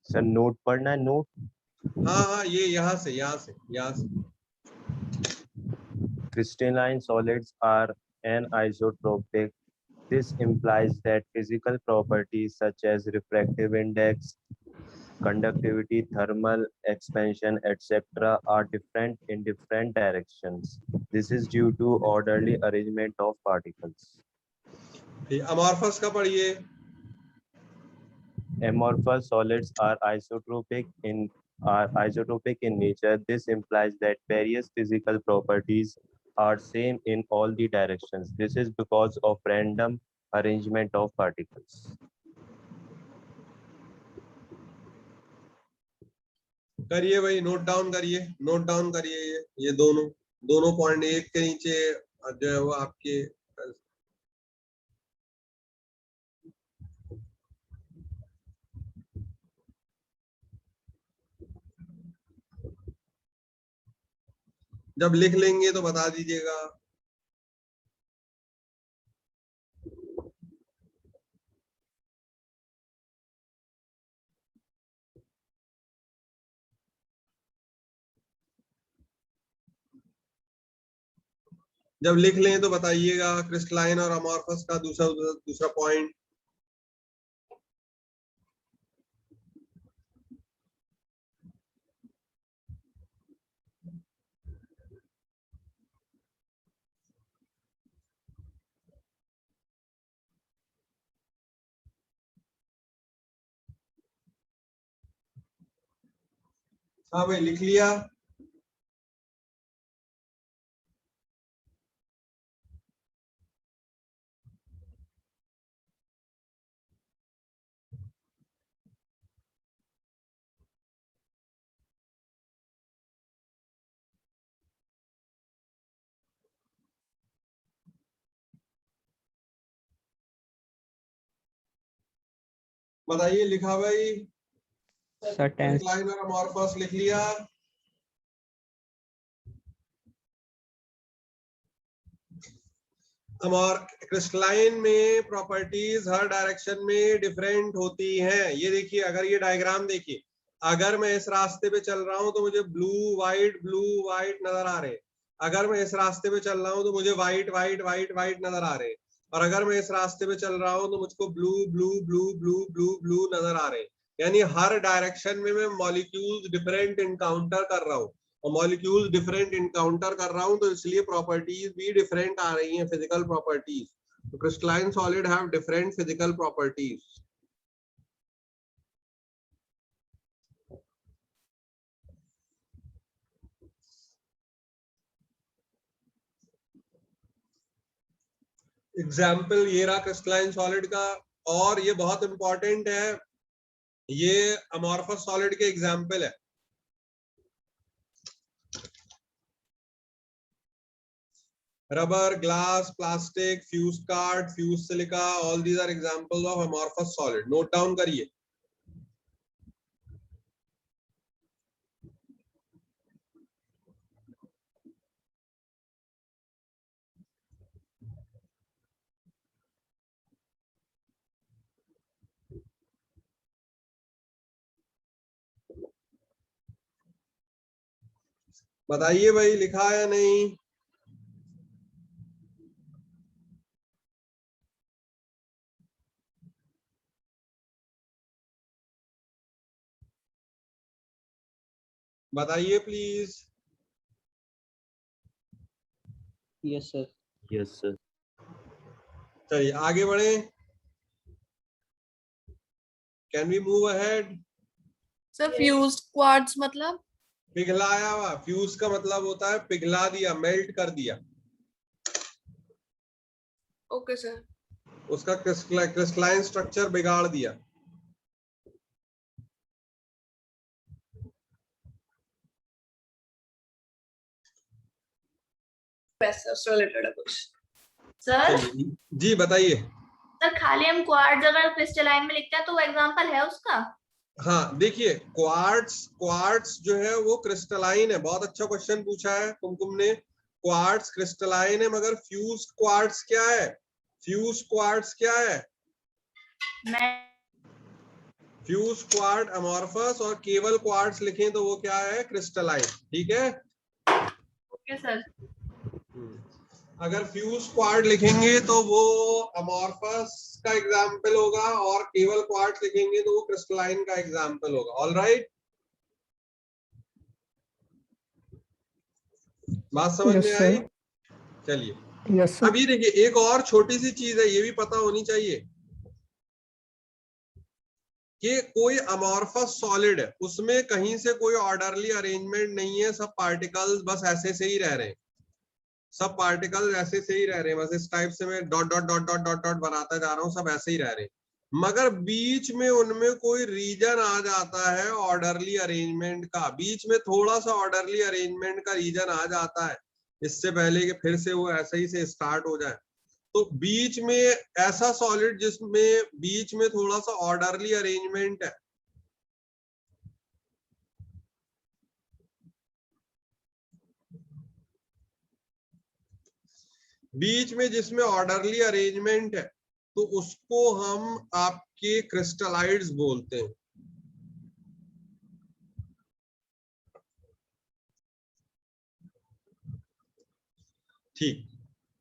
सर नोट पढ़ना है, नोट।
हाँ हाँ, ये यहाँ से।
Crystalline solids are anisotropic. This implies that physical properties such as refractive index, conductivity, thermal expansion, etc. are different in different directions. This is due to orderly arrangement of particles.
Amorphous का पढ़िए।
Amorphous solids are isotropic in nature. This implies that various physical properties are same in all the directions. This is because of random arrangement of particles.
करिए भाई, note down करिए, ये दोनों point एक के नीचे जो है वो आपके। जब लिख लेंगे तो बता दीजिएगा। जब लिख लें तो बताइएगा। क्रिस्टलाइन और अमॉर्फस का दूसरा पॉइंट। हाँ भाई, लिख लिया। बताइए, लिखा भाई। क्रिस्टलाइन और अमॉर्फस लिख लिया। क्रिस्टलाइन में प्रॉपर्टीज हर डायरेक्शन में डिफरेंट होती हैं। ये देखिए, अगर ये डायग्राम देखिए, अगर मैं इस रास्ते पे चल रहा हूं तो मुझे ब्लू व्हाइट नजर आ रहे हैं। अगर मैं इस रास्ते पे चल रहा हूं तो मुझे व्हाइट नजर आ रहे हैं। और अगर मैं इस रास्ते पे चल रहा हूं तो मुझको ब्लू नजर आ रहे हैं। यानी हर डायरेक्शन में मैं मॉलिक्यूल्स डिफरेंट इनकाउंटर कर रहा हूं, और मॉलिक्यूल डिफरेंट इनकाउंटर कर रहा हूं, तो इसलिए प्रॉपर्टीज भी डिफरेंट आ रही हैं, फिजिकल प्रॉपर्टीज। तो crystalline solid have different physical properties. Example ये रहा क्रिस्टलाइन सॉलिड का, और ये बहुत इंपॉर्टेंट है, ये अमॉर्फस सॉलिड के एग्जाम्पल है। Rubber, glass, plastic, fused card, fused silica, all these are examples of amorphous solid. Note down करिए। बताइए भाई, लिखा है या नहीं? बताइए please.
Yes sir.
Yes, sir.
चलिए आगे बढ़े। Can we move ahead?
Sir, fused quartz मतलब?
पिघलाया हुआ, फ्यूज का मतलब होता है पिघला दिया, मेल्ट कर दिया,
Okay, sir.
उसका क्रिस्टलाइन स्ट्रक्चर बिगाड़ दिया।
Best sir, related है कुछ। Sir,
चलिए जी बताइए।
सर खाली हम क्वार्ट्ज अगर क्रिस्टलाइन में लिखते हैं तो वो एग्जांपल है उसका?
हाँ देखिए, क्वार्ट्स जो है वो क्रिस्टलाइन है। बहुत अच्छा क्वेश्चन पूछा है कुमकुम ने। क्वार्ट्स क्रिस्टलाइन है, मगर फ्यूज क्वार्ट्स क्या है? फ्यूज क्वार्ट्स क्या है?
मैं
फ्यूज क्वार्ट अमॉर्फस, और केवल क्वार्ट्स लिखें तो वो क्या है? क्रिस्टलाइन। ठीक है।
Okay sir.
अगर फ्यूज क्वार्ट लिखेंगे तो वो अमॉर्फस का एग्जाम्पल होगा, और केवल क्वार्ट्स लिखेंगे तो वो क्रिस्टलाइन का एग्जाम्पल होगा। ऑल राइट, बात समझ
यस
में आई?
सर।
चलिए
यस
अब
सर।
ये देखिए, एक और छोटी सी चीज है, ये भी पता होनी चाहिए कि कोई अमॉर्फस सॉलिड है, उसमें कहीं से कोई ऑर्डरली अरेंजमेंट नहीं है, सब पार्टिकल्स बस ऐसे से ही रह रहे हैं, सब पार्टिकल्स ऐसे से ही रह रहे हैं, बस इस टाइप से मैं dot dot dot dot dot dot बनाता जा रहा हूँ, सब ऐसे ही रह रहे हैं। मगर बीच में उनमें कोई रीजन आ जाता है ऑर्डरली अरेंजमेंट का, बीच में थोड़ा सा ऑर्डरली अरेंजमेंट का रीजन आ जाता है, इससे पहले कि फिर से वो ऐसे ही से स्टार्ट हो जाए। तो बीच में ऐसा सॉलिड जिसमें बीच में थोड़ा सा ऑर्डरली अरेंजमेंट है, बीच में जिसमें ऑर्डरली अरेंजमेंट है, तो उसको हम आपके क्रिस्टलाइड्स बोलते हैं। ठीक,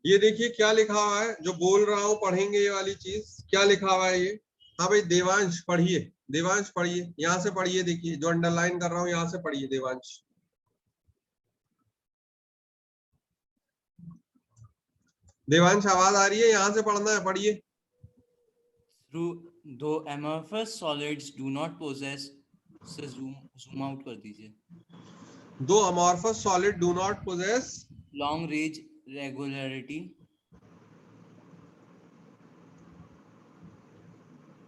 ये देखिए क्या लिखा हुआ है, जो बोल रहा हूं पढ़ेंगे ये वाली चीज, क्या लिखा हुआ है ये। हाँ भाई देवांश पढ़िए, देवांश पढ़िए, यहां से पढ़िए, देखिए जो अंडरलाइन कर रहा हूं यहां से पढ़िए देवांश। देवांश आवाज आ रही है? यहां से पढ़ना है, पढ़िए।
Though amorphous solids do not possess, से zoom out कर दीजिए,
दो amorphous solid do not poses
long range regularity,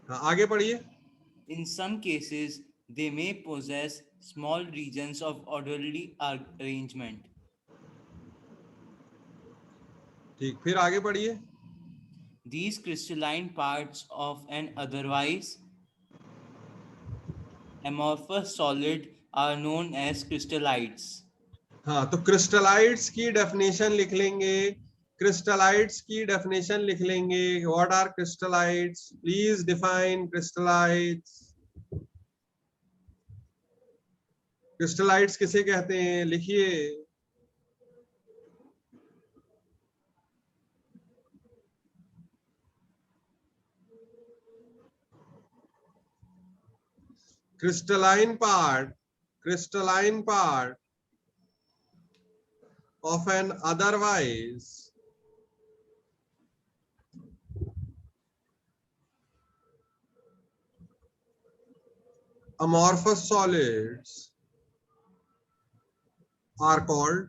आगे पढ़िए।
in some cases they may possess small regions of orderly arrangement.
ठीक, फिर आगे पढ़िए।
These crystalline parts of an otherwise amorphous solid are known as crystallites.
हाँ, तो क्रिस्टलाइट्स की definition लिख लेंगे, क्रिस्टलाइट्स की डेफिनेशन लिख लेंगे। What are crystallites? Please define crystallites. Crystallites किसे कहते हैं? लिखिए। crystalline part of an otherwise amorphous solids are called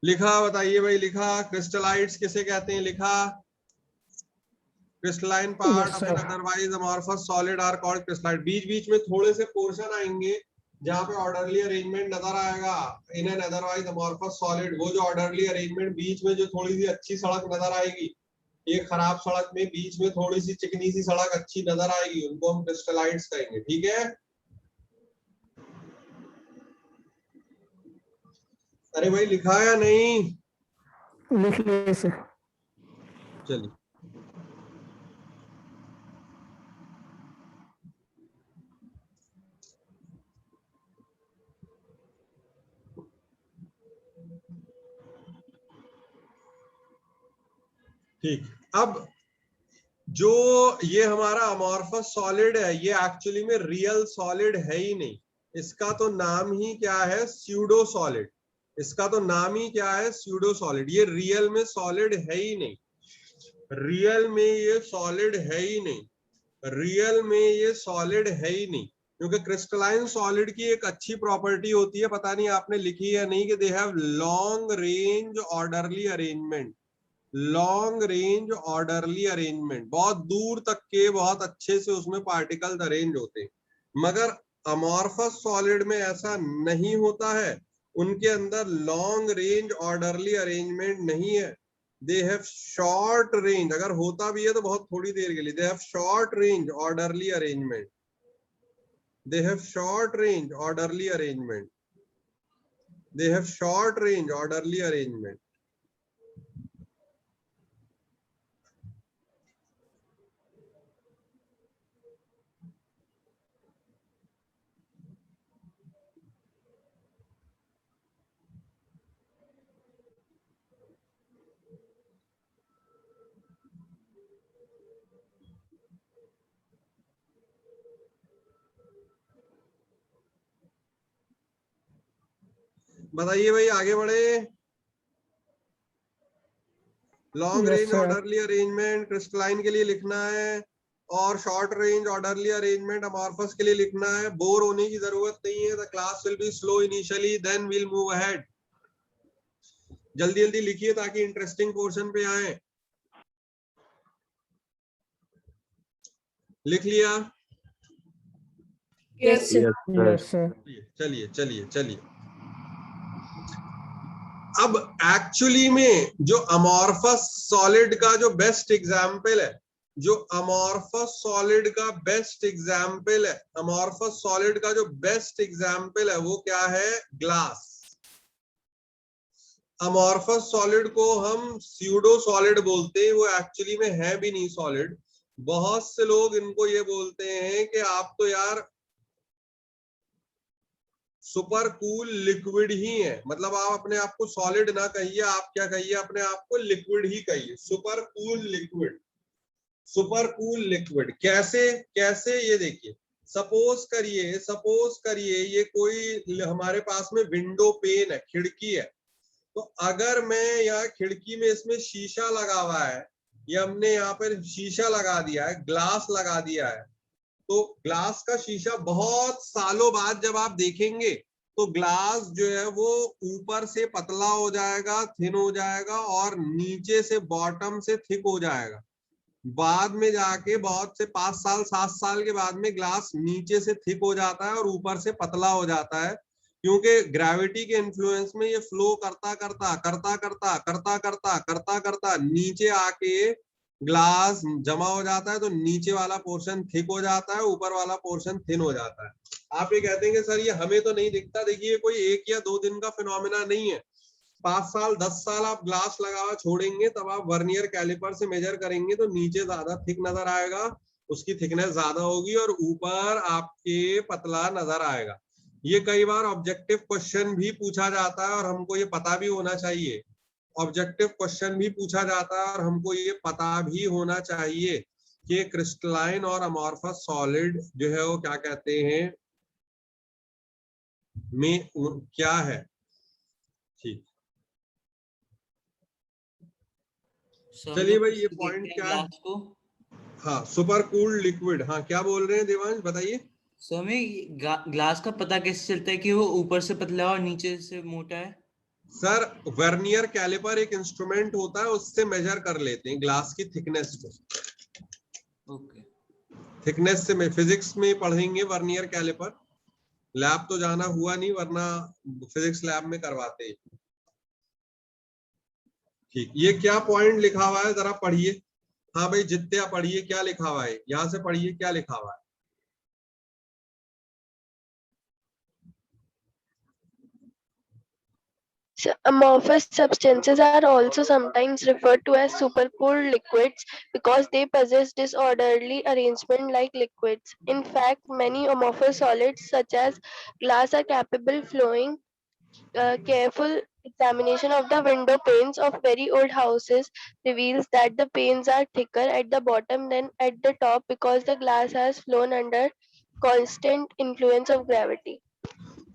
लिखा, बताइए भाई, लिखा क्रिस्टलाइट्स किसे कहते हैं? लिखा crystalline part
yes
of an
sir.
otherwise amorphous solid are called crystallite। बीच बीच में थोड़े से पोर्शन आएंगे जहां पे ऑर्डरली अरेंजमेंट नजर आएगा in an otherwise amorphous solid. वो जो ऑर्डरली अरेंजमेंट बीच में जो थोड़ी सी अच्छी सड़क नजर आएगी, एक खराब सड़क में बीच में थोड़ी सी चिकनी सी सड़क अच्छी नजर आएगी, उनको हम क्रिस्टलाइट्स कहेंगे। ठीक है, अरे भाई लिखा या नहीं?
लिख लिए सर।
चलिए ठीक, अब जो ये हमारा अमॉर्फस सॉलिड है, ये एक्चुअली में रियल सॉलिड है ही नहीं। इसका तो नाम ही क्या है, स्यूडो सॉलिड। इसका तो नाम ही क्या है, स्यूडो सॉलिड। ये रियल में सॉलिड है ही नहीं, रियल में ये सॉलिड है ही नहीं, रियल में ये सॉलिड है ही नहीं। क्योंकि क्रिस्टलाइन सॉलिड की एक अच्छी प्रॉपर्टी होती है, पता नहीं आपने लिखी है नहीं, कि they have long range orderly arrangement. Long range orderly arrangement, बहुत दूर तक के बहुत अच्छे से उसमें पार्टिकल्स अरेंज होते हैं। मगर अमॉर्फस सॉलिड में ऐसा नहीं होता है, उनके अंदर लॉन्ग रेंज ऑर्डरली अरेंजमेंट नहीं है। दे हैव शॉर्ट रेंज, अगर होता भी है तो बहुत थोड़ी देर के लिए। They have short range orderly arrangement, they have short range orderly arrangement, they have short range orderly arrangement. बताइए भाई, आगे बढ़े। Long
Yes,
range
sir.
Orderly arrangement crystalline के लिए लिखना है, और short range orderly arrangement amorphous के लिए लिखना है। बोर होने की जरूरत नहीं है। The class will be slow initially, then will move ahead. जल्दी जल्दी लिखिए ताकि इंटरेस्टिंग पोर्शन पे आए। लिख लिया?
Yes, sir.
Yes, sir.
Yes, sir.
चलिए चलिए चलिए। अब एक्चुअली में जो अमॉर्फस सॉलिड का जो बेस्ट एग्जाम्पल है, जो अमॉर्फस सॉलिड का बेस्ट एग्जाम्पल है, अमॉर्फस सॉलिड का जो बेस्ट एग्जाम्पल है वो क्या है, ग्लास। अमॉर्फस सॉलिड को हम स्यूडो सॉलिड बोलते हैं, वो एक्चुअली में है भी नहीं सॉलिड। बहुत से लोग इनको ये बोलते हैं कि आप तो यार सुपर कूल लिक्विड ही है। मतलब आप अपने आप को सॉलिड ना कहिए, आप क्या कहिए, अपने आप को लिक्विड ही कहिए। Super cool liquid, super cool liquid. कैसे कैसे, ये देखिए। सपोज करिए ये कोई हमारे पास में विंडो पेन है, खिड़की है। तो अगर मैं यहाँ खिड़की में इसमें शीशा लगा हुआ है, ये हमने यहाँ पर शीशा लगा दिया है, ग्लास लगा दिया है, तो ग्लास का शीशा बहुत सालों बाद जब आप देखेंगे तो ग्लास जो है वो ऊपर से पतला हो जाएगा, थिन हो जाएगा, और नीचे से बॉटम से थिक हो जाएगा। बाद में जाके बहुत से 5 साल 7 साल के बाद में ग्लास नीचे से थिक हो जाता है और ऊपर से पतला हो जाता है, क्योंकि ग्रेविटी के इन्फ्लुएंस में ये फ्लो करता करता करता करता करता करता करता करता नीचे आके ग्लास जमा हो जाता है। तो नीचे वाला पोर्शन थिक हो जाता है, ऊपर वाला पोर्शन थिन हो जाता है। आप ये कहते हैं कि सर ये हमें तो नहीं दिखता। देखिए कोई 1 या 2 दिन का फिनोमिना नहीं है। 5 साल 10 साल आप ग्लास लगा हुआ छोड़ेंगे, तब आप वर्नियर कैलिपर से मेजर करेंगे तो नीचे ज्यादा थिक नजर आएगा, उसकी थिकनेस ज्यादा होगी, और ऊपर आपके पतला नजर आएगा। ये कई बार ऑब्जेक्टिव क्वेश्चन भी पूछा जाता है और हमको ये पता भी होना चाहिए। ऑब्जेक्टिव क्वेश्चन भी पूछा जाता है और हमको ये पता भी होना चाहिए कि क्रिस्टलाइन और अमॉर्फस सॉलिड जो है वो क्या कहते हैं, में क्या है। ठीक, चलिए भाई, ये पॉइंट क्या है। हाँ, सुपर कूल्ड लिक्विड। हाँ, क्या बोल रहे हैं देवांश, बताइए।
सो हमें ग्लास का पता कैसे चलता है कि वो ऊपर से पतला है और नीचे से मोटा है?
सर, वर्नियर कैलिपर एक इंस्ट्रूमेंट होता है, उससे मेजर कर लेते हैं ग्लास की थिकनेस को।
ओके,
थिकनेस से में फिजिक्स में पढ़ेंगे वर्नियर कैलिपर। लैब तो जाना हुआ नहीं, वरना फिजिक्स लैब में करवाते हैं। ठीक, ये क्या पॉइंट लिखा हुआ है, जरा पढ़िए। हाँ भाई, जित्या पढ़िए, क्या लिखा हुआ है, यहां से पढ़िए क्या लिखा हुआ है।
Amorphous substances are also sometimes referred to as supercooled liquids because they possess disorderly arrangement like liquids. In fact, many amorphous solids such as glass are capable of flowing careful Examination of the window panes of very old houses reveals that the panes are thicker at the bottom than at the top because the glass has flown under constant influence of gravity.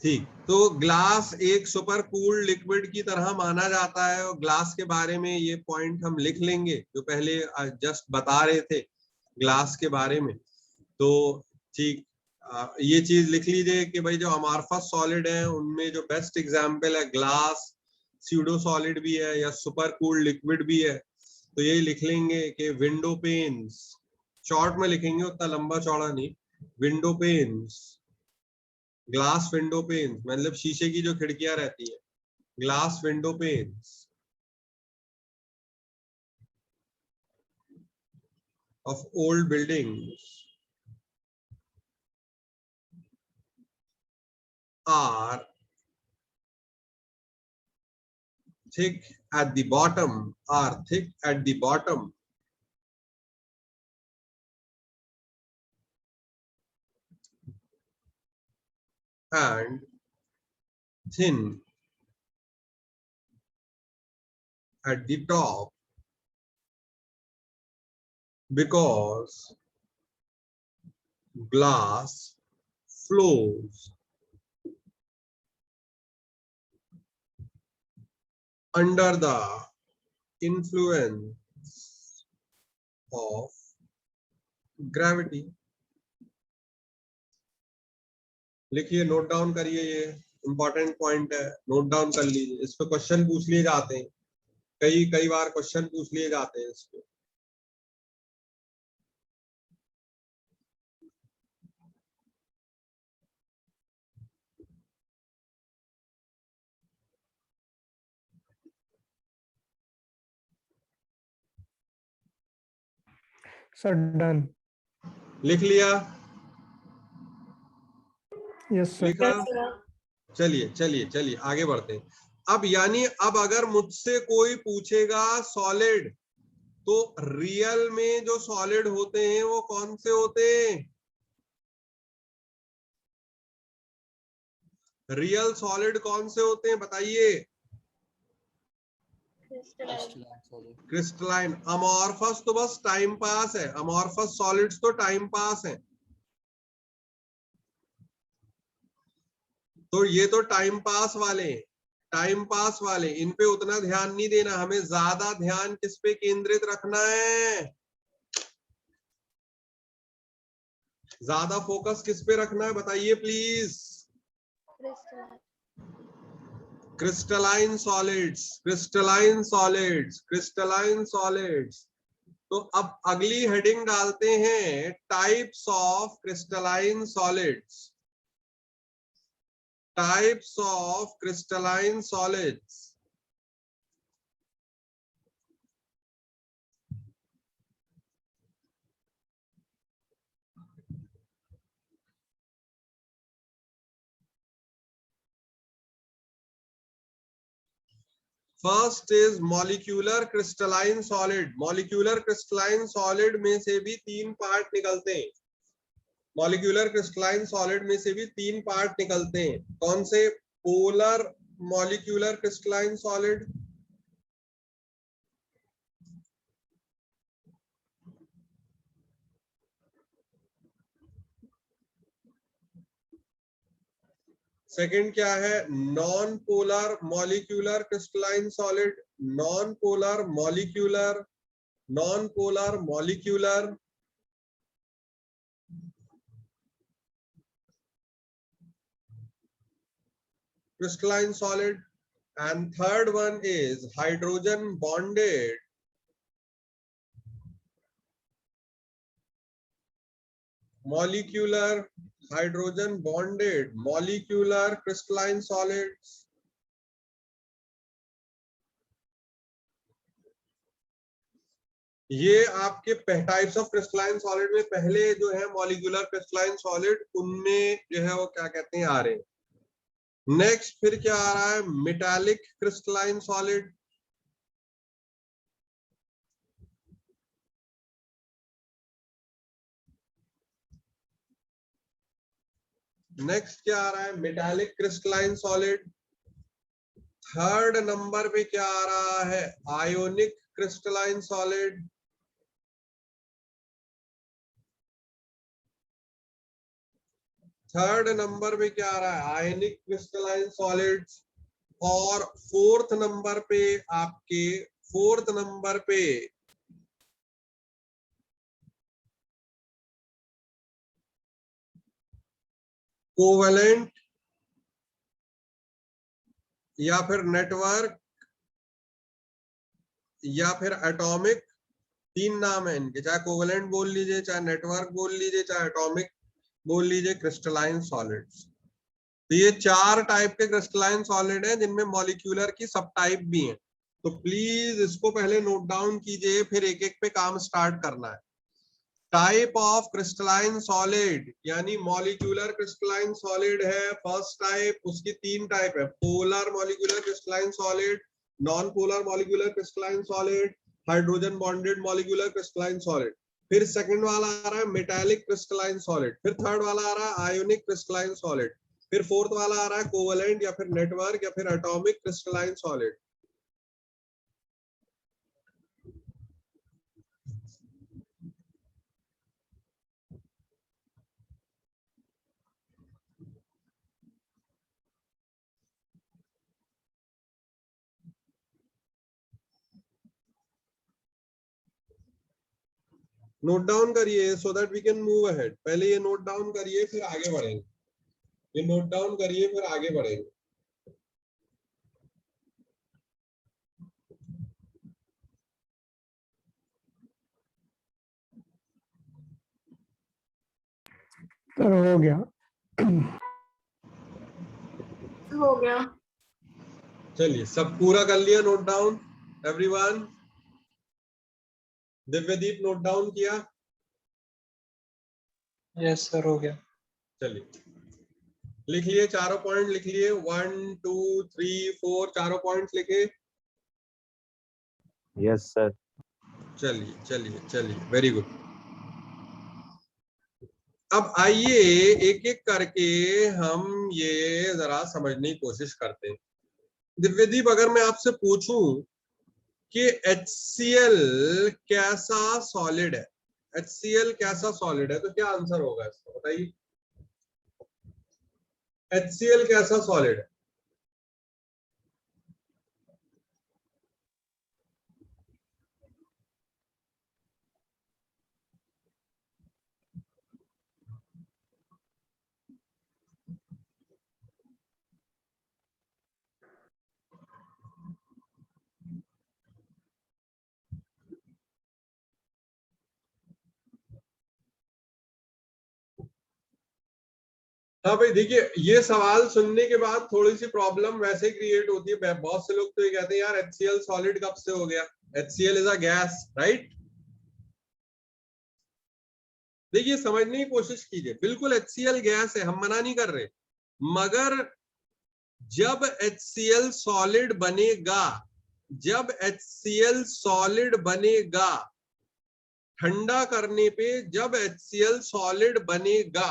ठीक, तो glass एक super cooled liquid की तरह माना जाता है और glass के बारे में ये पॉइंट हम लिख लेंगे जो पहले जस्ट बता रहे थे ग्लास के बारे में। तो ठीक, ये चीज लिख लीजिए कि भाई जो अमॉर्फस सॉलिड है उनमें जो बेस्ट एग्जांपल है ग्लास, स्यूडो सॉलिड भी है या सुपर कूल्ड लिक्विड भी है। तो यही लिख लेंगे कि विंडो पेन्स, शॉर्ट में लिखेंगे, उतना लंबा चौड़ा नहीं, window panes, glass window panes मतलब शीशे की जो खिड़कियां रहती है, glass window pains of old buildings are thick at the bottom, and thin at the top because glass flows under the influence of gravity। लिखिए, नोट डाउन करिए, ये इंपॉर्टेंट पॉइंट है, नोट डाउन कर लीजिए। इस पे क्वेश्चन पूछ लिए जाते हैं, कई बार क्वेश्चन पूछ लिए जाते हैं इस पे।
Sir done.
लिख लिया?
Yes sir.
लिखा? चलिए आगे बढ़ते हैं। अब यानी अब अगर मुझसे कोई पूछेगा सॉलिड, तो रियल में जो सॉलिड होते हैं वो कौन से होते हैं? रियल सॉलिड कौन से होते हैं बताइए? क्रिस्टलाइन। अमॉर्फस तो बस टाइम पास है, अमॉर्फस सॉलिड्स तो टाइम पास है। तो ये तो टाइम पास वाले, इन पे उतना ध्यान नहीं देना, हमें ज्यादा ध्यान किस पे केंद्रित रखना है? ज्यादा फोकस किस पे रखना है बताइए प्लीज? Crystalline solids. तो अब अगली हेडिंग डालते हैं types of crystalline solids. First is molecular crystalline solid. Molecular crystalline solid में से भी तीन पार्ट निकलते हैं। मॉलिक्यूलर क्रिस्टलाइन सॉलिड में से भी तीन पार्ट निकलते हैं। कौन से? Polar molecular crystalline solid, second क्या है? Non polar molecular crystalline solid, non polar molecular crystalline solid, and third one is hydrogen bonded molecular crystalline solids। ये आपके टाइप्स ऑफ क्रिस्टलाइन सॉलिड में पहले जो है मॉलिक्यूलर क्रिस्टलाइन सॉलिड, उनमें जो है वो क्या कहते हैं आ रहे हैं। नेक्स्ट फिर क्या आ रहा है? Metallic crystalline solid. नेक्स्ट क्या आ रहा है? Metallic crystalline solid. Third number पे क्या आ रहा है? Ionic crystalline solid. Third number पे क्या आ रहा है? आयनिक क्रिस्टलाइन सॉलिड्स। और फोर्थ नंबर पे कोवेलेंट या फिर नेटवर्क या फिर एटॉमिक, 3 नाम है इनके, चाहे कोवेलेंट बोल लीजिए, चाहे नेटवर्क बोल लीजिए, चाहे एटॉमिक बोल लीजिए, क्रिस्टलाइन सॉलिड्स। तो ये 4 टाइप के क्रिस्टलाइन सॉलिड हैं जिनमें मॉलिक्यूलर की सब टाइप भी हैं। तो प्लीज इसको पहले नोट डाउन कीजिए, फिर एक एक पे काम स्टार्ट करना है। टाइप ऑफ क्रिस्टलाइन सॉलिड यानी मॉलिक्यूलर क्रिस्टलाइन सॉलिड है फर्स्ट टाइप, उसकी 3 टाइप है, polar molecular crystalline solid, non polar molecular crystalline solid, hydrogen bonded molecular crystalline solid. फिर सेकंड वाला आ रहा है मेटालिक क्रिस्टलाइन सॉलिड, फिर थर्ड वाला आ रहा है आयोनिक क्रिस्टलाइन सॉलिड, फिर फोर्थ वाला आ रहा है कोवेलेंट या फिर नेटवर्क या फिर atomic crystalline solid. Note down करिए so that we can move ahead. पहले ये नोट डाउन करिए फिर आगे बढ़ेंगे। ये नोट डाउन करिए फिर आगे बढ़ेंगे।
सर हो गया।
हो गया।
चलिए सब पूरा कर लिया note down everyone? Divyadeep note down किया?
यस सर हो गया।
चलिए लिख लिए, चारों पॉइंट लिख लिए, 1 2 3 4 चारों पॉइंट्स लिखे?
Yes sir.
चलिए चलिए चलिए, वेरी गुड। अब आइए एक एक करके हम ये जरा समझने की कोशिश करते हैं। दिव्यदीप, अगर मैं आपसे पूछूं कि HCl कैसा सॉलिड है, HCl कैसा सॉलिड है, तो क्या आंसर होगा इसका बताइए? HCl कैसा सॉलिड है? हाँ भाई देखिए, ये सवाल सुनने के बाद थोड़ी सी प्रॉब्लम वैसे क्रिएट होती है। बहुत से लोग तो ये कहते हैं यार HCl सॉलिड कब से हो गया, HCl is a gas, right? देखिए समझने की कोशिश कीजिए, बिल्कुल HCl गैस है, हम मना नहीं कर रहे, मगर जब HCl सॉलिड बनेगा, जब HCl सॉलिड बनेगा, ठंडा करने पे जब HCl सॉलिड बनेगा,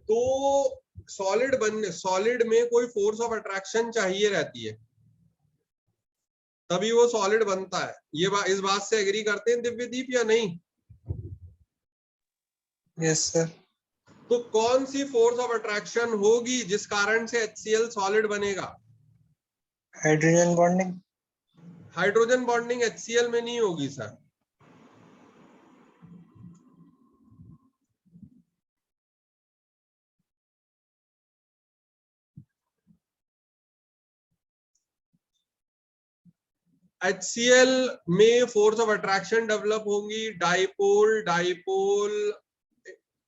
तो सॉलिड में कोई फोर्स ऑफ अट्रैक्शन चाहिए रहती है, तभी वो सॉलिड बनता है। ये इस बात से एग्री करते हैं दिव्यदीप या नहीं?
Yes sir.
तो कौन सी फोर्स ऑफ अट्रैक्शन होगी जिस कारण से HCl सॉलिड बनेगा?
Hydrogen bonding.
Hydrogen bonding HCl में नहीं होगी सर। HCl में फोर्स ऑफ अट्रैक्शन डेवलप होंगी, डाइपोल डाइपोल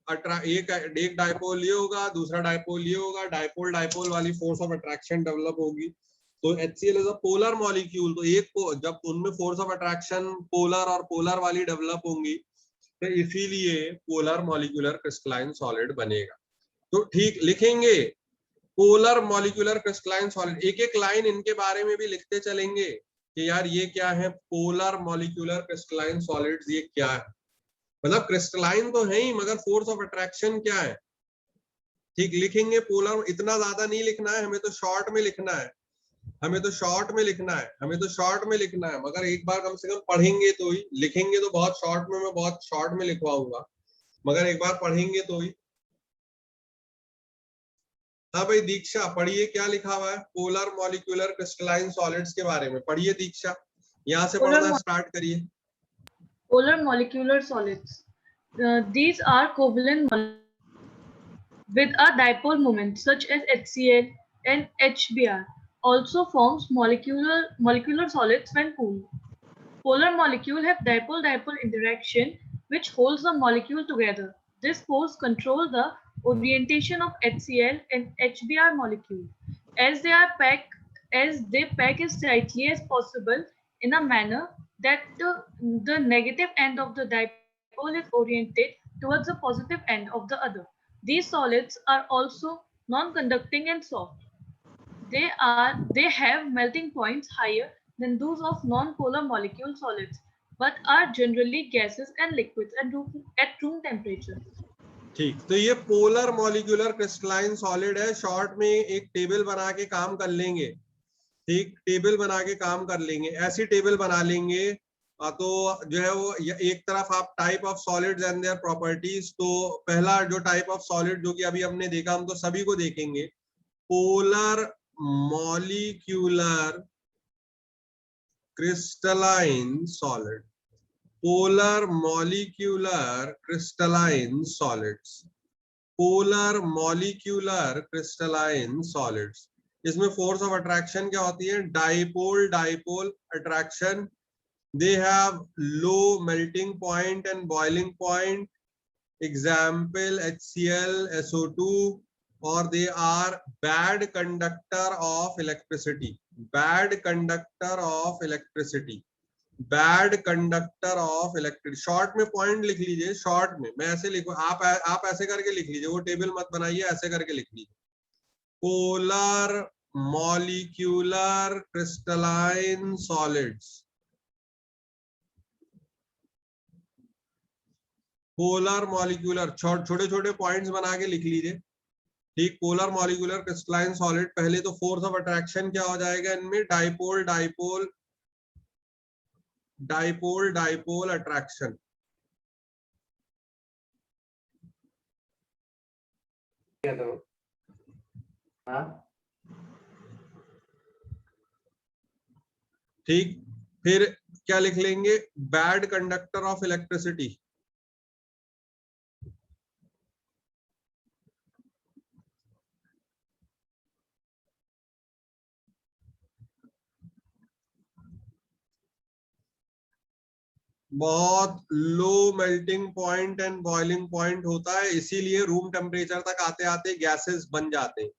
एक डाइपोल ये होगा, दूसरा डाइपोल ये होगा, डाइपोल डाइपोल वाली फोर्स ऑफ अट्रैक्शन डेवलप होगी। तो HCl is a polar molecule, तो एक को जब उनमें फोर्स ऑफ अट्रैक्शन पोलर और पोलर वाली डेवलप होंगी, तो इसीलिए पोलर मॉलिक्यूलर क्रिस्टलाइन सॉलिड बनेगा। तो ठीक लिखेंगे, पोलर मॉलिक्यूलर क्रिस्टलाइन सॉलिड। एक एक लाइन इनके बारे में भी लिखते चलेंगे कि यार ये क्या है, पोलर मॉलिक्यूलर क्रिस्टलाइन सॉलिड्स, ये क्या है, मतलब क्रिस्टलाइन तो है ही मगर फोर्स ऑफ अट्रैक्शन क्या है। ठीक लिखेंगे पोलर, इतना ज्यादा नहीं लिखना है हमें, तो शॉर्ट में लिखना है। हमें तो शॉर्ट में लिखना है, हमें तो शॉर्ट में लिखना है, मगर एक बार कम से कम पढ़ेंगे तो ही, लिखेंगे तो बहुत शॉर्ट में, मैं बहुत शॉर्ट में लिखवाऊंगा, मगर एक बार पढ़ेंगे तो ही। हाँ भाई दीक्षा पढ़िए, क्या लिखा हुआ है पोलर मॉलिक्यूलर क्रिस्टलाइन सॉलिड्स के बारे में, पढ़िए दीक्षा, यहाँ से पढ़ना स्टार्ट करिए।
Polar molecular solids. These are covalent with a dipole moment such as HCl and HBr. Also forms molecular solids when cooled. Polar molecules have dipole-dipole interaction which holds the molecule together. This force controls the orientation of HCl and HBr molecule as they pack as tightly as possible in a manner that the negative end of the dipole is oriented towards the positive end of the other. These solids are also non-conducting and soft. They have melting points higher than those of non-polar molecule solids, but are generally gases and liquids at room temperature.
ठीक, तो ये polar molecular crystalline solid है। Short में एक table बना के काम कर लेंगे, ठीक, टेबल बना के काम कर लेंगे, ऐसी टेबल बना लेंगे तो जो है वो एक तरफ आप type of solids and their properties. तो पहला जो टाइप ऑफ सॉलिड जो कि अभी हमने देखा, हम तो सभी को देखेंगे, polar molecular crystalline solid, polar molecular crystalline solids, polar molecular crystalline solids. इसमें फोर्स ऑफ अट्रैक्शन क्या होती है, dipole dipole attraction. They have low melting point and boiling point, example HCl, SO2, और they are bad conductor of electricity, bad conductor of electricity, bad conductor of electricity। Short में point लिख लीजिए, short में, मैं ऐसे लिखूं, आप ऐसे करके लिख लीजिए, वो टेबल मत बनाइए, ऐसे करके लिख लीजिए, polar molecular crystalline solids, polar molecular, छोटे छोटे पॉइंट्स बना के लिख लीजिए, ठीक। पोलर मॉलिक्यूलर क्रिस्टलाइन सॉलिड, पहले तो फोर्स ऑफ अट्रैक्शन क्या हो जाएगा इनमें, dipole dipole dipole dipole attraction. ठीक, फिर क्या लिख लेंगे, बैड कंडक्टर ऑफ इलेक्ट्रिसिटी, बहुत लो melting point and boiling point होता है, इसीलिए रूम टेम्परेचर तक आते आते गैसेस बन जाते हैं।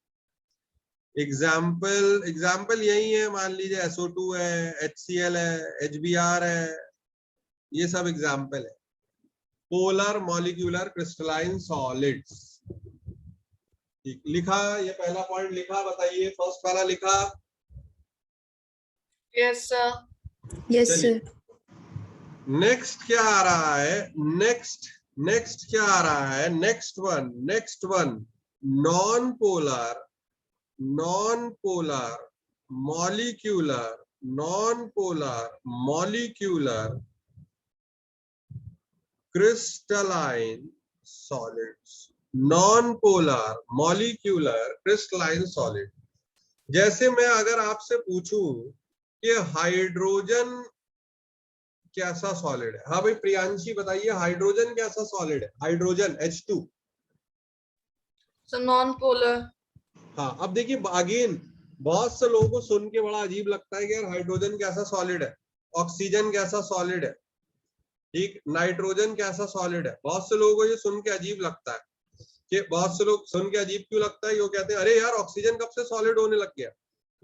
एग्जाम्पल यही है, मान लीजिए SO2 है, HCl है, HBr है, ये सब एग्जाम्पल है पोलर मॉलिक्यूलर क्रिस्टलाइन सॉलिड्स। ठीक, लिखा, ये पहला पॉइंट लिखा, बताइए फर्स्ट वाला लिखा?
Yes, sir.
Yes, sir.
Next क्या आ रहा है, नेक्स्ट क्या आ रहा है, next one non polar molecular crystalline solids, non polar molecular crystalline solid. जैसे मैं अगर आपसे पूछूं कि हाइड्रोजन कैसा सॉलिड है, हाँ भाई प्रियांशी बताइए, हाइड्रोजन कैसा सॉलिड है, हाइड्रोजन H2।
So non-polar.
हाँ, अब देखिए अगेन बहुत से लोगों को सुन के बड़ा अजीब लगता है कि यार हाइड्रोजन कैसा सॉलिड है, ऑक्सीजन कैसा सॉलिड है, ठीक, नाइट्रोजन कैसा सॉलिड है। बहुत से लोगों को ये सुन के अजीब लगता है, कि बहुत से लोग सुन के अजीब क्यों लगता है, वो कहते हैं अरे यार ऑक्सीजन कब से सॉलिड होने लग गया।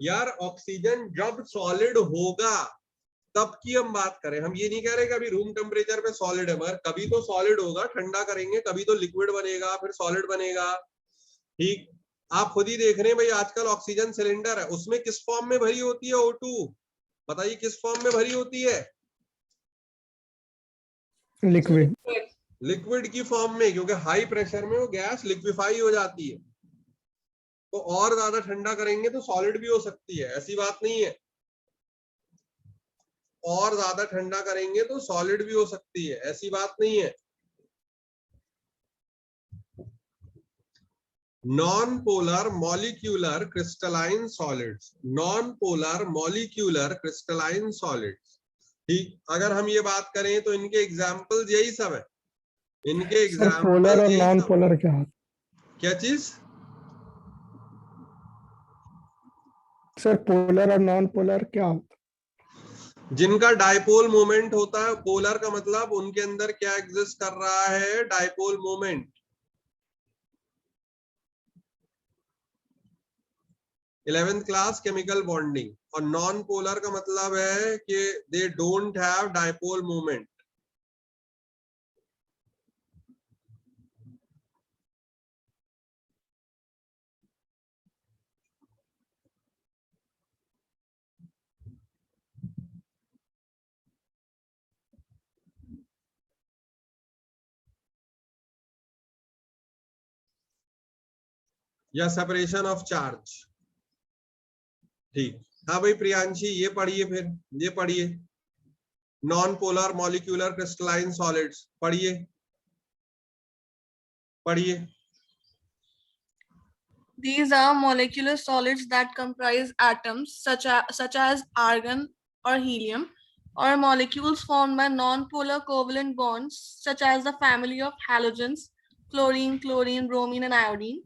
यार ऑक्सीजन जब सॉलिड होगा तब की हम बात करें, हम ये नहीं कह रहे कि अभी रूम टेम्परेचर पे सॉलिड है, मगर कभी तो सॉलिड होगा, ठंडा करेंगे कभी तो लिक्विड बनेगा, फिर सॉलिड बनेगा, ठीक। आप खुद ही देख रहे हैं भाई, आजकल ऑक्सीजन सिलेंडर है, उसमें किस फॉर्म में भरी होती है O2, बताइए किस फॉर्म में भरी होती है, लिक्विड की फॉर्म में, क्योंकि हाई प्रेशर में वो गैस लिक्विफाई हो जाती है। तो और ज्यादा ठंडा करेंगे तो सॉलिड भी हो सकती है, ऐसी बात नहीं है। और ज्यादा ठंडा करेंगे तो सॉलिड भी हो सकती है, ऐसी बात नहीं है। Non polar molecular crystalline solids, non polar molecular crystalline solids. ठीक, अगर हम ये बात करें तो इनके एग्जाम्पल्स यही सब है, इनके
सर पोलर
एग्जाम्पल
और
यही
नॉन
सब।
पोलर क्या है?
क्या चीज?
सर पोलर और नॉन पोलर क्या होता
जिनका डाइपोल मोमेंट होता है, पोलर का मतलब उनके अंदर क्या एग्जिस्ट कर रहा है, dipole moment. 11th class chemical bonding. और नॉन पोलर का मतलब है कि they don't have dipole moment. या सेपरेशन ऑफ चार्ज। ठीक, हाँ भाई प्रियांशी, ये पढ़िए, फिर ये पढ़िए, non polar molecular crystalline solids पढ़िए, पढ़िए।
These are molecular solids that comprise atoms such as argon or helium, or molecules formed by non-polar covalent bonds such as the family of halogens, fluorine, chlorine, bromine, and iodine.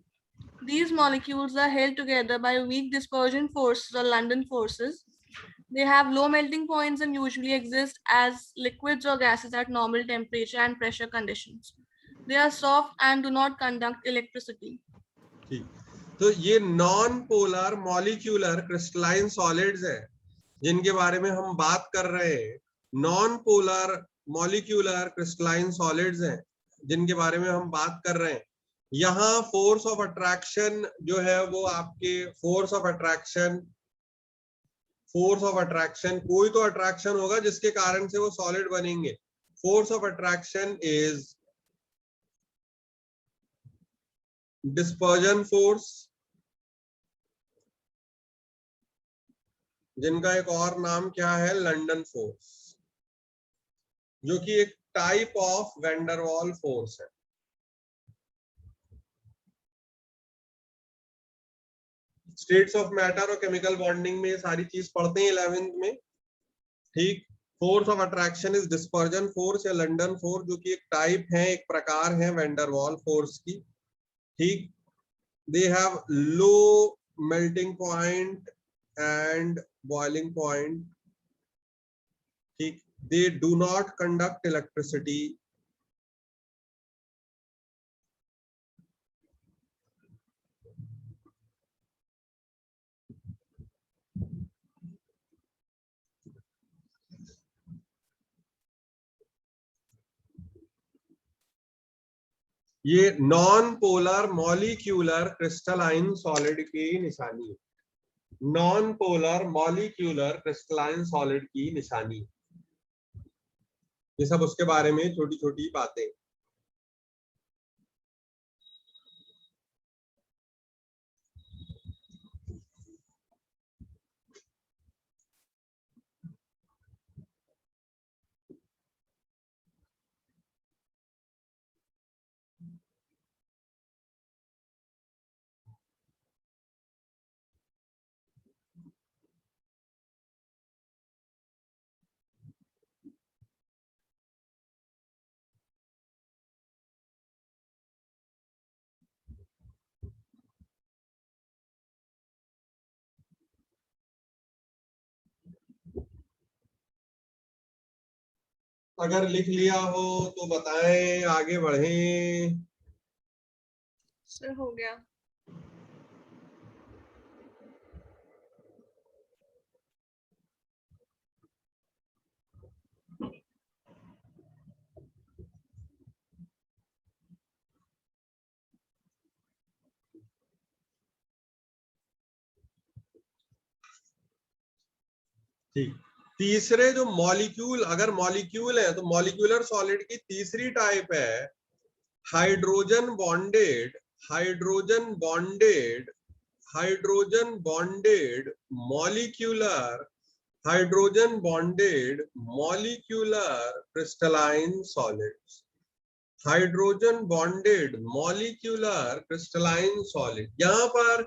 These molecules are held together by weak dispersion forces or London forces. They have low melting points and usually exist as liquids or gases at normal temperature and pressure conditions. They are soft and do not conduct electricity.
ठीक, तो ये non polar molecular crystalline solids हैं जिनके बारे में हम बात कर रहे हैं। Non polar molecular crystalline solids हैं जिनके बारे में हम बात कर रहे हैं। यहाँ फोर्स ऑफ अट्रैक्शन जो है वो आपके फोर्स ऑफ अट्रैक्शन, कोई तो अट्रैक्शन होगा जिसके कारण से वो सॉलिड बनेंगे। Force of attraction is dispersion force, जिनका एक और नाम क्या है, लंदन फोर्स, जो कि एक टाइप ऑफ वैन डर वाल फोर्स है। स्टेट्स ऑफ मैटर और केमिकल बॉन्डिंग में ये सारी चीज पढ़ते हैं 11th में। ठीक, force of attraction is dispersion force या लंदन फोर्स, जो कि एक टाइप है, एक प्रकार है वैन डर वाल फोर्स की। ठीक, they have low melting point and boiling point. ठीक, they do not conduct electricity. ये non polar molecular crystalline solid की निशानी है, non polar molecular crystalline solid की निशानी। ये सब उसके बारे में छोटी छोटी बातें। अगर लिख लिया हो तो बताएं, आगे बढ़ें।
सर हो गया।
ठीक, तीसरे जो मॉलिक्यूल, अगर मॉलिक्यूल है तो मॉलिक्यूलर सॉलिड की तीसरी टाइप है hydrogen bonded hydrogen bonded molecular crystalline solids, hydrogen bonded molecular crystalline solid. यहाँ पर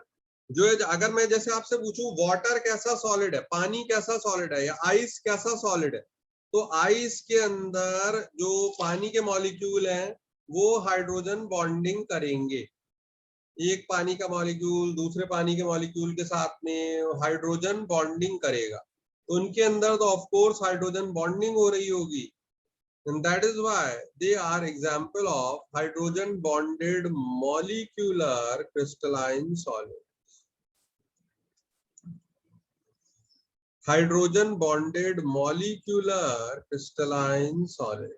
जो है, अगर मैं जैसे आपसे पूछूं वाटर कैसा सॉलिड है, पानी कैसा सॉलिड है, या आइस कैसा सॉलिड है, तो आइस के अंदर जो पानी के मॉलिक्यूल हैं वो हाइड्रोजन बॉन्डिंग करेंगे। एक पानी का मॉलिक्यूल दूसरे पानी के मॉलिक्यूल के साथ में हाइड्रोजन बॉन्डिंग करेगा, तो उनके अंदर तो ऑफ कोर्स हाइड्रोजन बॉन्डिंग हो रही होगी, and that is why they are example of hydrogen bonded molecular crystalline solids. Hydrogen bonded molecular crystalline solid.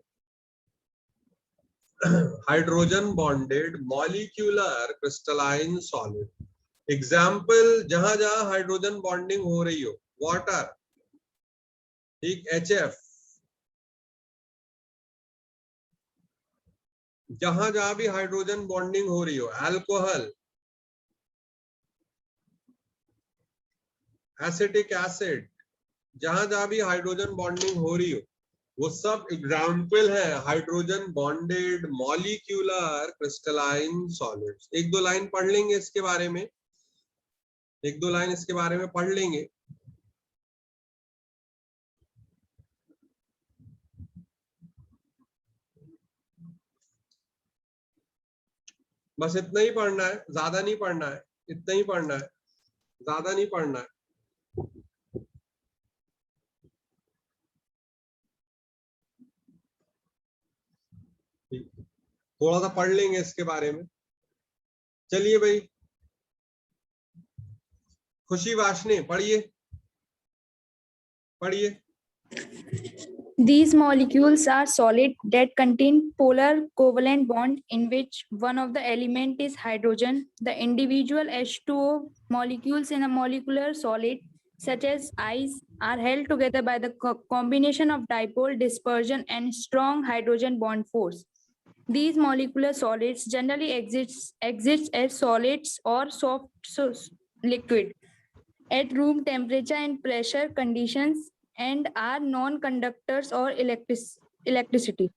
Hydrogen bonded molecular crystalline solid. Example जहां जहां हाइड्रोजन बॉन्डिंग हो रही हो, वाटर, ठीक, HF, जहां जहां भी हाइड्रोजन बॉन्डिंग हो रही हो, अल्कोहल, एसिटिक एसिड, जहां जहां भी हाइड्रोजन बॉन्डिंग हो रही हो, वो सब एग्जाम्पल है hydrogen bonded molecular crystalline solids. एक दो लाइन पढ़ लेंगे इसके बारे में, एक दो लाइन इसके बारे में पढ़ लेंगे। बस इतना ही पढ़ना है, ज्यादा नहीं पढ़ना है, इतना ही पढ़ना है, ज्यादा नहीं पढ़ना है। थोड़ा सा पढ़ लेंगे इसके बारे में। चलिए भाई, खुशी वाशने पढ़िए, पढ़िए।
These molecules are solid that contain polar covalent bond in which one of the element is hydrogen. The individual H2O molecules in a molecular solid such as ice are held together by the combination of dipole dispersion and strong hydrogen bond force. These molecular solids generally exist as solids or soft liquid at room temperature and pressure conditions and are non-conductors or electricity.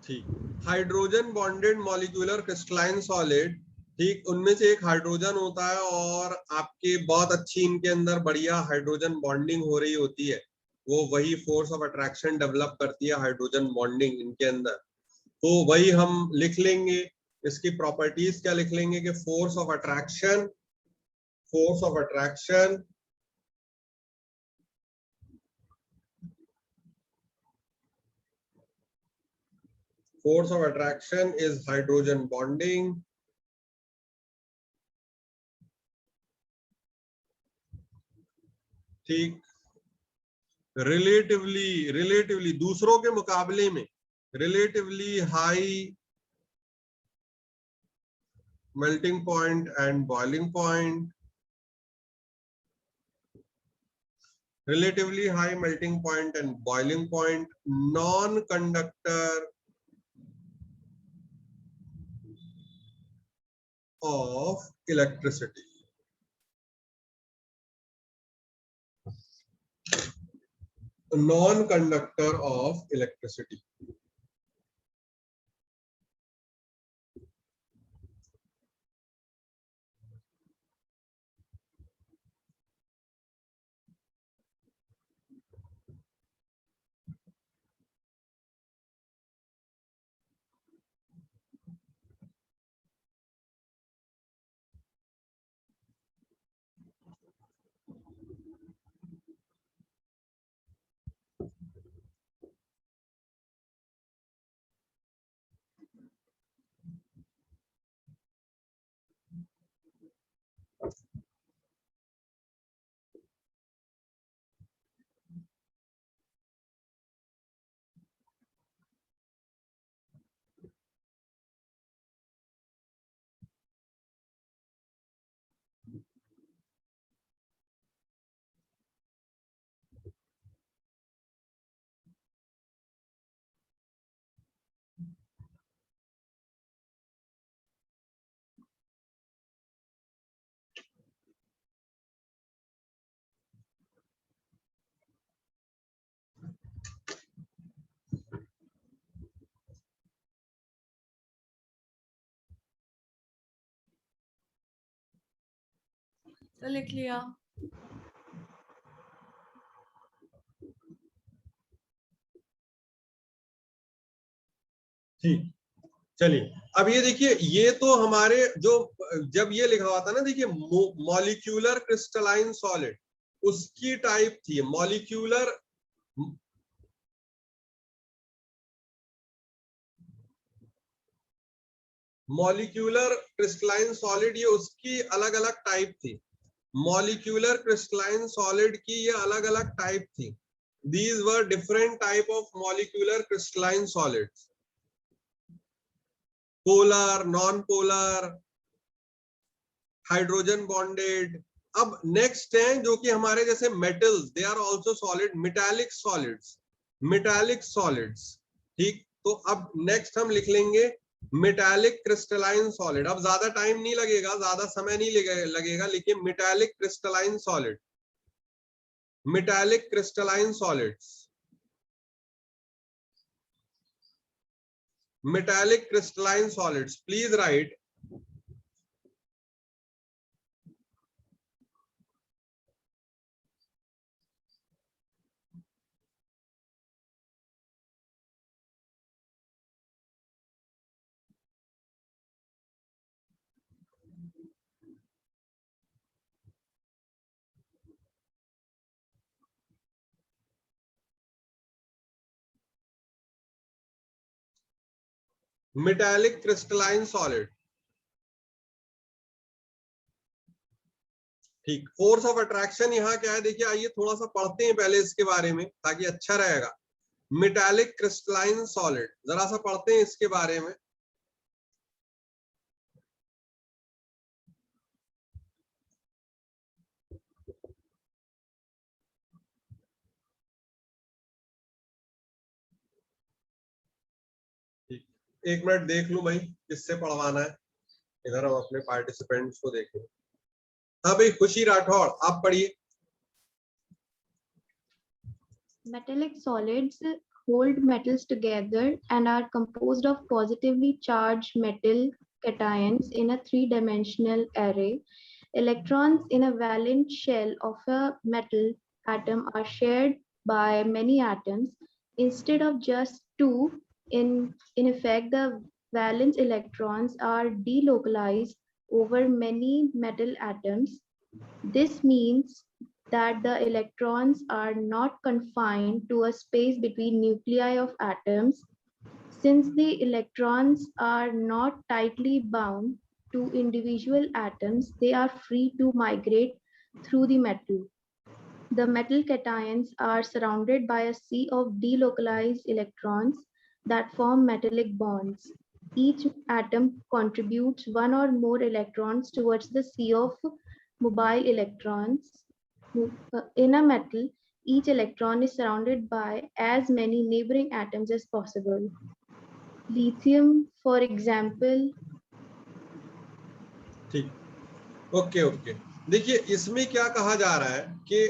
ठीक, hydrogen bonded molecular crystalline solid, ठीक, उनमें से एक hydrogen होता है और आपके बहुत अच्छी इनके अंदर बढ़िया हाइड्रोजन बॉन्डिंग हो रही होती है, वो वही फोर्स ऑफ अट्रैक्शन डेवलप करती है हाइड्रोजन बॉन्डिंग इनके अंदर। तो वही हम लिख लेंगे, इसकी प्रॉपर्टीज क्या लिख लेंगे कि force of attraction force of attraction is hydrogen bonding. ठीक, रिलेटिवली दूसरों के मुकाबले में relatively high melting point and boiling point, relatively high melting point and boiling point, non-conductor of electricity. Non-conductor of electricity.
Sir लिख लिया।
ठीक, चलिए अब ये देखिए, ये तो हमारे जो जब ये लिखा हुआ था ना, देखिए मॉलिक्यूलर क्रिस्टलाइन सॉलिड, उसकी टाइप थी मॉलिक्यूलर क्रिस्टलाइन सॉलिड, ये उसकी अलग अलग टाइप थी। मॉलिक्यूलर क्रिस्टलाइन सॉलिड की ये अलग अलग टाइप थी। These were different type of molecular crystalline solids. Polar, non-polar, hydrogen bonded. अब नेक्स्ट है जो कि हमारे जैसे metals, they are also solid, metallic solids, metallic solids. ठीक, तो अब नेक्स्ट हम लिख लेंगे मेटालिक क्रिस्टलाइन सॉलिड। अब ज्यादा टाइम नहीं लगेगा, ज्यादा समय नहीं लगेगा, लेकिन metallic crystalline solid, metallic crystalline solids, metallic crystalline solids, please write metallic crystalline solid। ठीक, फोर्स ऑफ अट्रैक्शन यहाँ क्या है, देखिए आइए थोड़ा सा पढ़ते हैं पहले इसके बारे में ताकि अच्छा रहेगा। मेटालिक क्रिस्टलाइन सॉलिड, जरा सा पढ़ते हैं इसके बारे में। ठीक, एक मिनट देख लूं भाई किससे पढ़वाना है, इधर हम अपने पार्टिसिपेंट्स को देखें। हाँ भाई, खुशी राठौड़ आप पढ़िए।
Metallic solids hold metals together and are composed of positively charged metal cations in a three-dimensional array. Electrons in a valence shell of a metal atom are shared by many atoms instead of just two. In effect, the valence electrons are delocalized over many metal atoms. This means that the electrons are not confined to a space between nuclei of atoms. Since the electrons are not tightly bound to individual atoms, they are free to migrate through the metal. The metal cations are surrounded by a sea of delocalized electrons that form metallic bonds. Each atom contributes one or more electrons towards the sea of mobile electrons. In a metal, each electron is surrounded by as many neighboring atoms as possible. Lithium, for example.
ठीक, okay okay. देखिए इसमें क्या कहा जा रहा है कि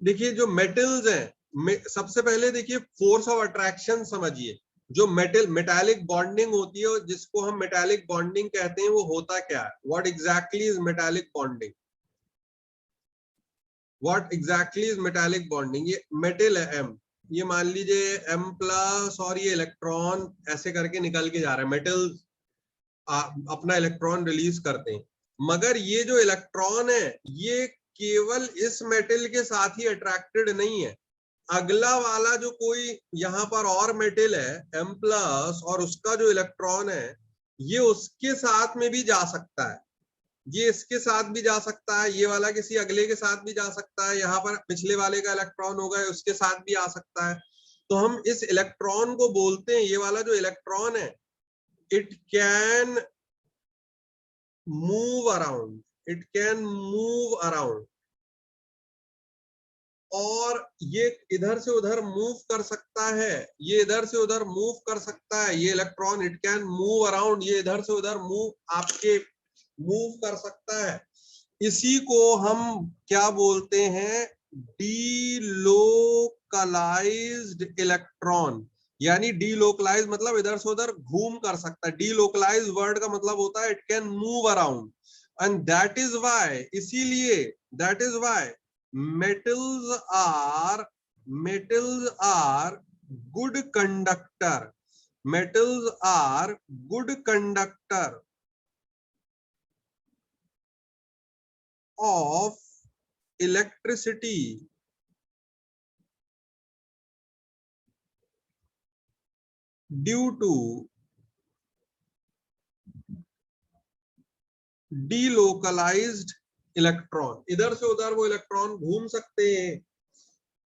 देखिए जो मेटल्स हैं, सबसे पहले देखिए फोर्स ऑफ अट्रैक्शन समझिए। जो मेटालिक बॉन्डिंग होती है, और जिसको हम मेटालिक बॉन्डिंग कहते हैं, वो होता क्या है? What exactly is metallic bonding? What exactly is metallic bonding? ये मेटल है M, ये मान लीजिए M+ और ये इलेक्ट्रॉन ऐसे करके निकल के जा रहा है। मेटल अपना इलेक्ट्रॉन रिलीज करते हैं, मगर ये जो इलेक्ट्रॉन है ये केवल इस मेटल के साथ ही अट्रैक्टेड नहीं है। अगला वाला जो कोई यहाँ पर और मेटल है M+, और उसका जो इलेक्ट्रॉन है ये उसके साथ में भी जा सकता है, ये इसके साथ भी जा सकता है, ये वाला किसी अगले के साथ भी जा सकता है, यहाँ पर पिछले वाले का इलेक्ट्रॉन होगा उसके साथ भी आ सकता है। तो हम इस इलेक्ट्रॉन को बोलते हैं, ये वाला जो इलेक्ट्रॉन है, it can move around, it can move around, और ये इधर से उधर मूव कर सकता है, ये इधर से उधर मूव कर सकता है, ये electron it can move around, ये इधर से उधर मूव आपके मूव कर सकता है। इसी को हम क्या बोलते हैं, डीलोकलाइज्ड इलेक्ट्रॉन, यानी डीलोकलाइज मतलब इधर से उधर घूम कर सकता है। डीलोकलाइज वर्ड का मतलब होता है it can move around, and that is why, इसीलिए that is why metals are good conductor, metals are good conductor of electricity due to delocalized electron. इधर से उधर वो इलेक्ट्रॉन घूम सकते हैं,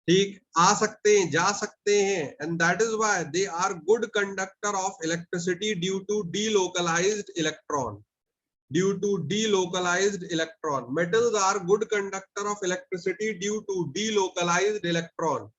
ठीक, आ सकते हैं, जा सकते हैं, and that is why they are good conductor of electricity due to delocalised electron, due to delocalised electron. Metals are good conductor of electricity due to delocalised electron,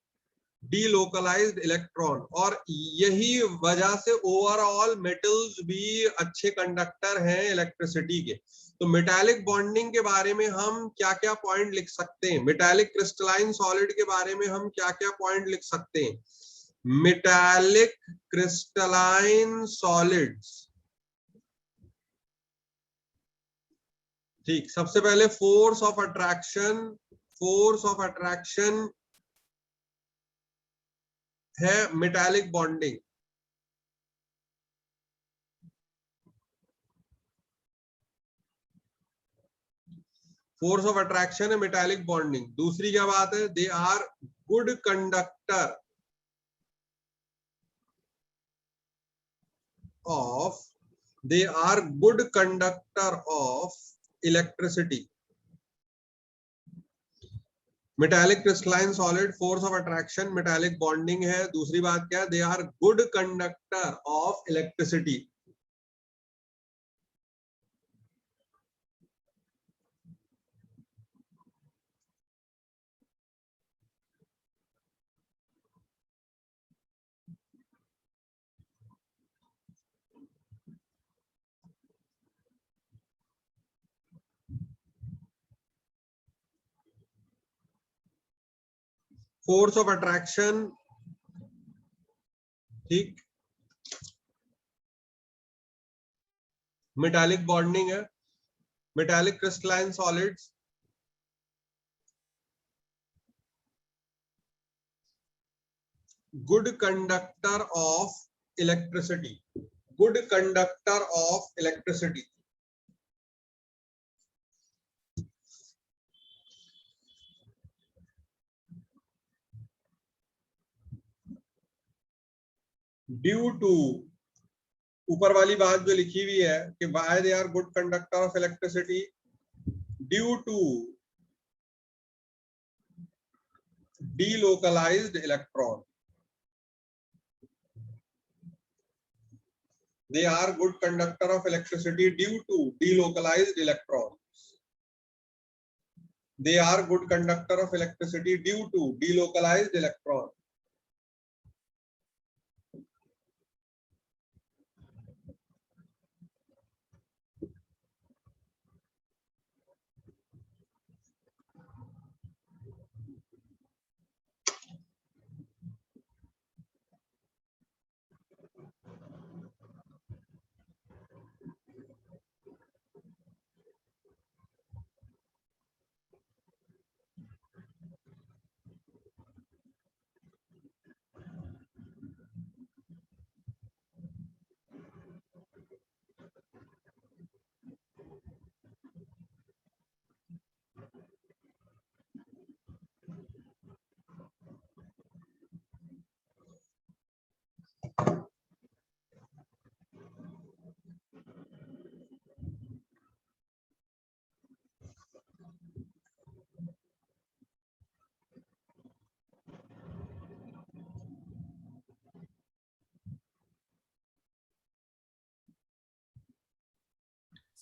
delocalised electron. और यही वजह से ओवरऑल मेटल्स भी अच्छे conductor हैं electricity के। तो metallic bonding के बारे में हम क्या क्या पॉइंट लिख सकते हैं, मेटालिक क्रिस्टलाइन सॉलिड के बारे में हम क्या क्या पॉइंट लिख सकते हैं। मेटालिक क्रिस्टलाइन सॉलिड्स, ठीक, सबसे पहले force of attraction, force of attraction है metallic bonding, force of attraction है मेटालिक बॉन्डिंग। दूसरी क्या बात है, they are good conductor of, they are good conductor of electricity. Metallic crystalline solid, force of attraction, metallic bonding है। दूसरी बात क्या है, they are good conductor of electricity. Force of attraction, ठीक, मेटालिक बॉन्डिंग है। Metallic crystalline solids, good conductor of electricity, good conductor of electricity. Due to, ऊपर वाली बात जो लिखी हुई है कि why they are good conductor of electricity, due to delocalized electron, they are good conductor of electricity due to delocalized electrons, they are good conductor of electricity due to delocalized electron।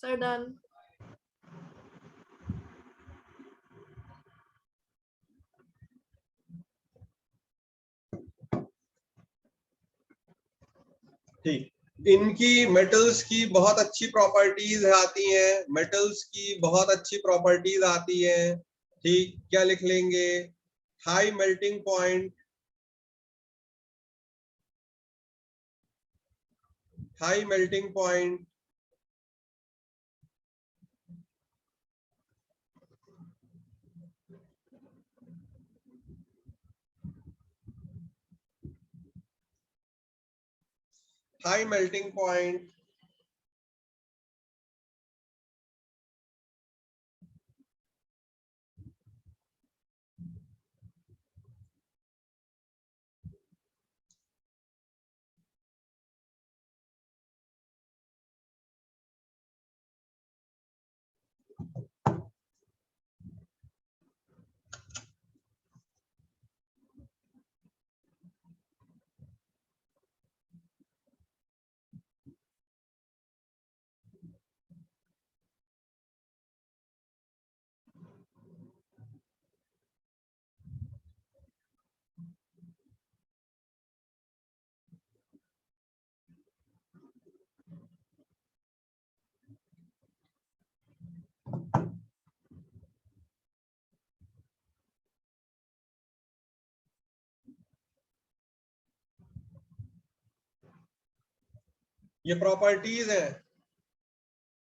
Sir, done.
ठीक, इनकी metals की बहुत अच्छी properties आती हैं, metals की बहुत अच्छी प्रॉपर्टीज आती हैं। ठीक, क्या लिख लेंगे? High melting point, high melting point, high melting point, ये प्रॉपर्टीज है।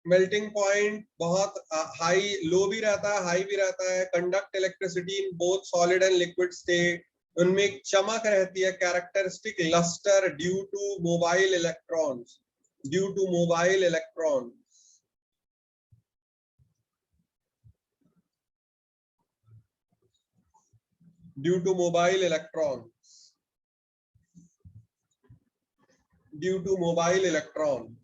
मेल्टिंग पॉइंट बहुत हाई, लो भी रहता है, हाई भी रहता है। Conduct electricity in both solid and liquid state. उनमें एक चमक रहती है, characteristic lustre due to mobile electrons, due to mobile electron. Due to mobile electron, due to mobile electron.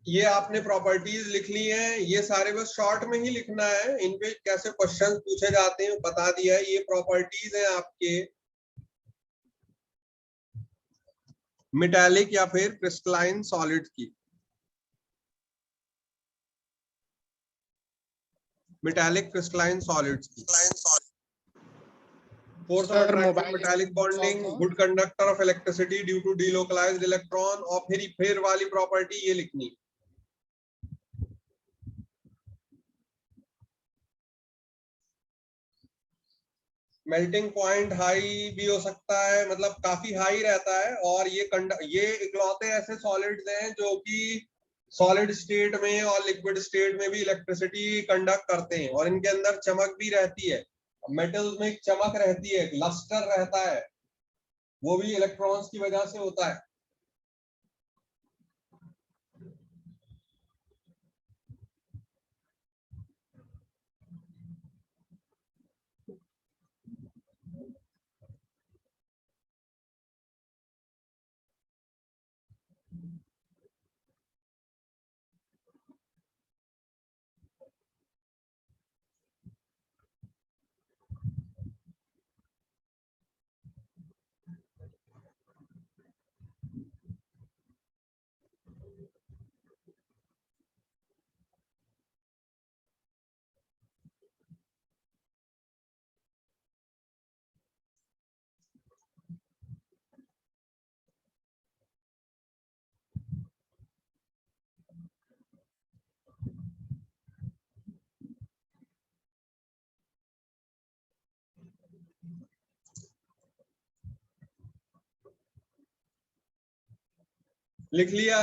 ये आपने प्रॉपर्टीज लिख ली हैं, ये सारे बस शॉर्ट में ही लिखना है। इन पे कैसे क्वेश्चन पूछे जाते हैं बता दिया है। ये प्रॉपर्टीज हैं आपके मेटालिक या फिर क्रिस्टलाइन सॉलिड की। मेटालिक क्रिस्टलाइन सॉलिड्स की। Force of attraction, metallic bonding, good conductor of electricity due to delocalized electron। और फिर वाली प्रॉपर्टी ये लिखनी। मेल्टिंग पॉइंट हाई भी हो सकता है, मतलब काफी हाई रहता है। और ये इकलौते ऐसे सॉलिड्स हैं जो कि सॉलिड स्टेट में और लिक्विड स्टेट में भी इलेक्ट्रिसिटी कंडक्ट करते हैं, और इनके अंदर चमक भी रहती है। मेटल्स में एक चमक रहती है, लस्टर रहता है, वो भी इलेक्ट्रॉन्स की वजह से होता है। लिख लिया?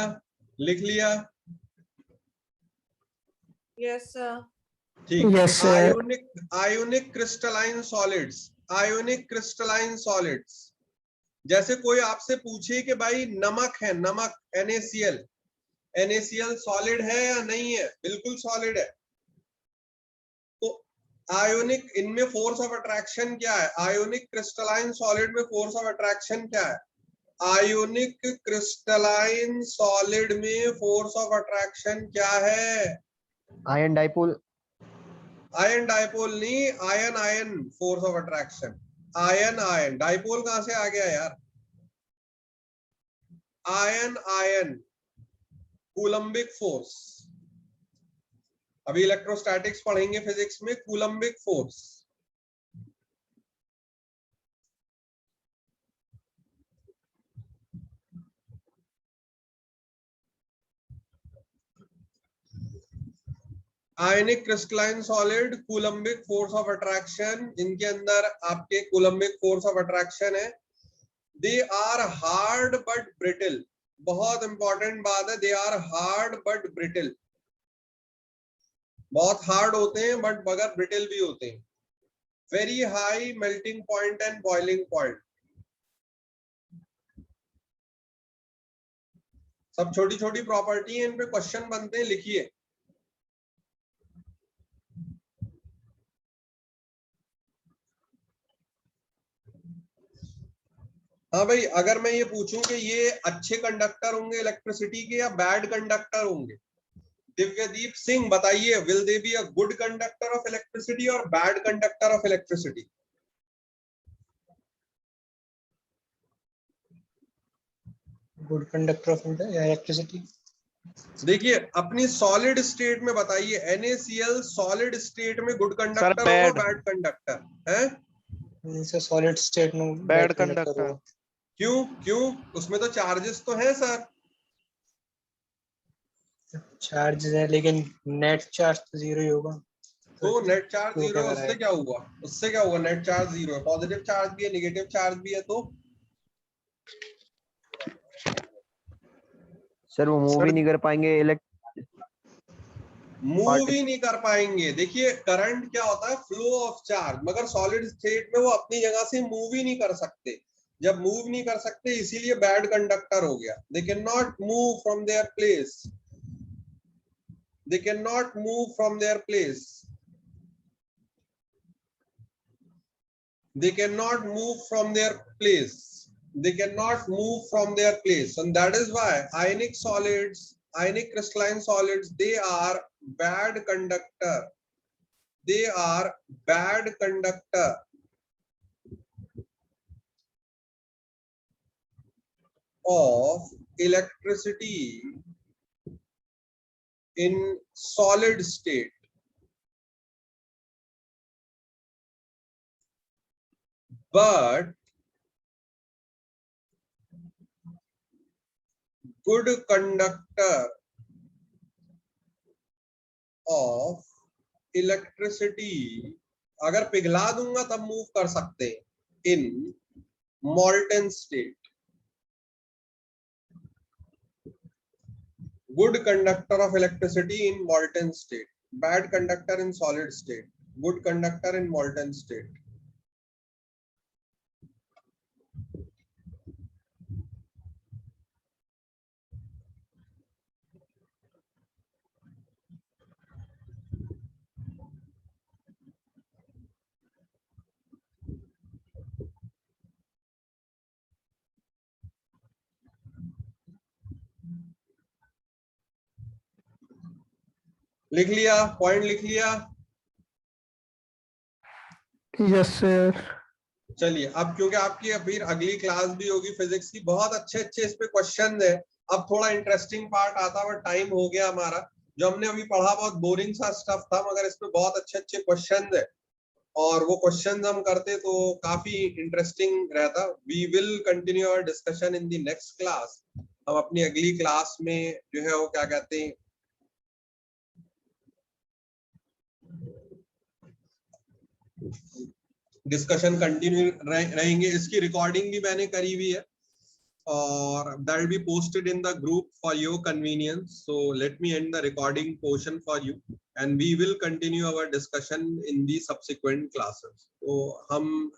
लिख लिया?
Yes, sir.
ठीक।
Yes, sir.
Ionic crystalline solids, ionic crystalline solids. जैसे कोई आपसे पूछे कि भाई नमक है, नमक NaCl, NaCl सॉलिड है या नहीं है? बिल्कुल सॉलिड है। तो आयोनिक, इनमें फोर्स ऑफ अट्रैक्शन क्या है? आयोनिक क्रिस्टलाइन सॉलिड में फोर्स ऑफ अट्रैक्शन क्या है? आयोनिक क्रिस्टलाइन सॉलिड में फोर्स ऑफ अट्रैक्शन क्या है?
Ion dipole.
आयन डाइपोल नहीं, ion ion force of attraction. Ion ion, dipole कहां से आ गया यार? Ion ion coulombic force. अभी इलेक्ट्रोस्टैटिक्स पढ़ेंगे फिजिक्स में, coulombic force. Ionic crystalline solid, coulombic force of attraction, इनके अंदर आपके कूलम्बिक फोर्स ऑफ अट्रैक्शन है। They are hard but brittle, बहुत इंपॉर्टेंट बात है, they are hard but brittle. बहुत हार्ड होते हैं बट मगर ब्रिटल भी होते हैं। Very high melting point and boiling point. सब छोटी छोटी प्रॉपर्टी है, इन पे क्वेश्चन बनते हैं, लिखिए। हाँ भाई, अगर मैं ये पूछूं कि ये अच्छे कंडक्टर होंगे इलेक्ट्रिसिटी के या बैड कंडक्टर होंगे, दिव्यदीप सिंह बताइए, will they be a good conductor of electricity और bad conductor of electricity?
Good conductor of electricity.
देखिए अपनी सॉलिड स्टेट में बताइए, NaCl सॉलिड स्टेट में गुड कंडक्टर होगा, बैड कंडक्टर है?
सॉलिड स्टेट में बैड कंडक्टर।
क्यों क्यों? उसमें तो चार्जेस तो हैं सर।
चार्ज है लेकिन नेट चार्ज तो जीरो ही होगा।
तो नेट चार्ज जीरो है, उससे क्या हुआ? उससे क्या हुआ? नेट चार्ज जीरो है, पॉजिटिव चार्ज भी है, नेगेटिव चार्ज भी है, तो
सर वो मूव ही नहीं कर पाएंगे,
मूव ही नहीं कर पाएंगे। देखिए करंट क्या होता है? फ्लो ऑफ चार्ज, मगर सॉलिड स्टेट में वो अपनी जगह से मूव ही नहीं कर सकते। जब मूव नहीं कर सकते इसीलिए बैड कंडक्टर हो गया। They can not move from their place, they can not move from their place, they cannot move from their place, they cannot move from their place, and that is why ionic solids, ionic crystalline solids, they are bad conductor, they are bad conductor of electricity in solid state, but good conductor of electricity, अगर पिघला दूंगा तब move कर सकते हैं, in molten state. Good conductor of electricity in molten state, bad conductor in solid state, good conductor in molten state. लिख लिया? Point लिख लिया?
Yes sir.
चलिए अब क्योंकि आपकी फिर अगली क्लास भी होगी फिजिक्स की, बहुत अच्छे अच्छे इस पे क्वेश्चन है। अब थोड़ा इंटरेस्टिंग पार्ट आता है, टाइम हो गया हमारा। जो हमने अभी पढ़ा बहुत बोरिंग सा स्टफ था, मगर इस पे बहुत अच्छे अच्छे क्वेश्चन है, और वो क्वेश्चन हम करते तो काफी इंटरेस्टिंग रहता। We will continue our discussion in the next class. हम अपनी अगली क्लास में जो है वो क्या कहते हैं, डिस्कशन कंटिन्यू रहेंगे। इसकी रिकॉर्डिंग भी मैंने करी हुई है और that will be posted in the group for your convenience. So let me end the recording portion for you and we will continue our discussion in the subsequent classes. तो हम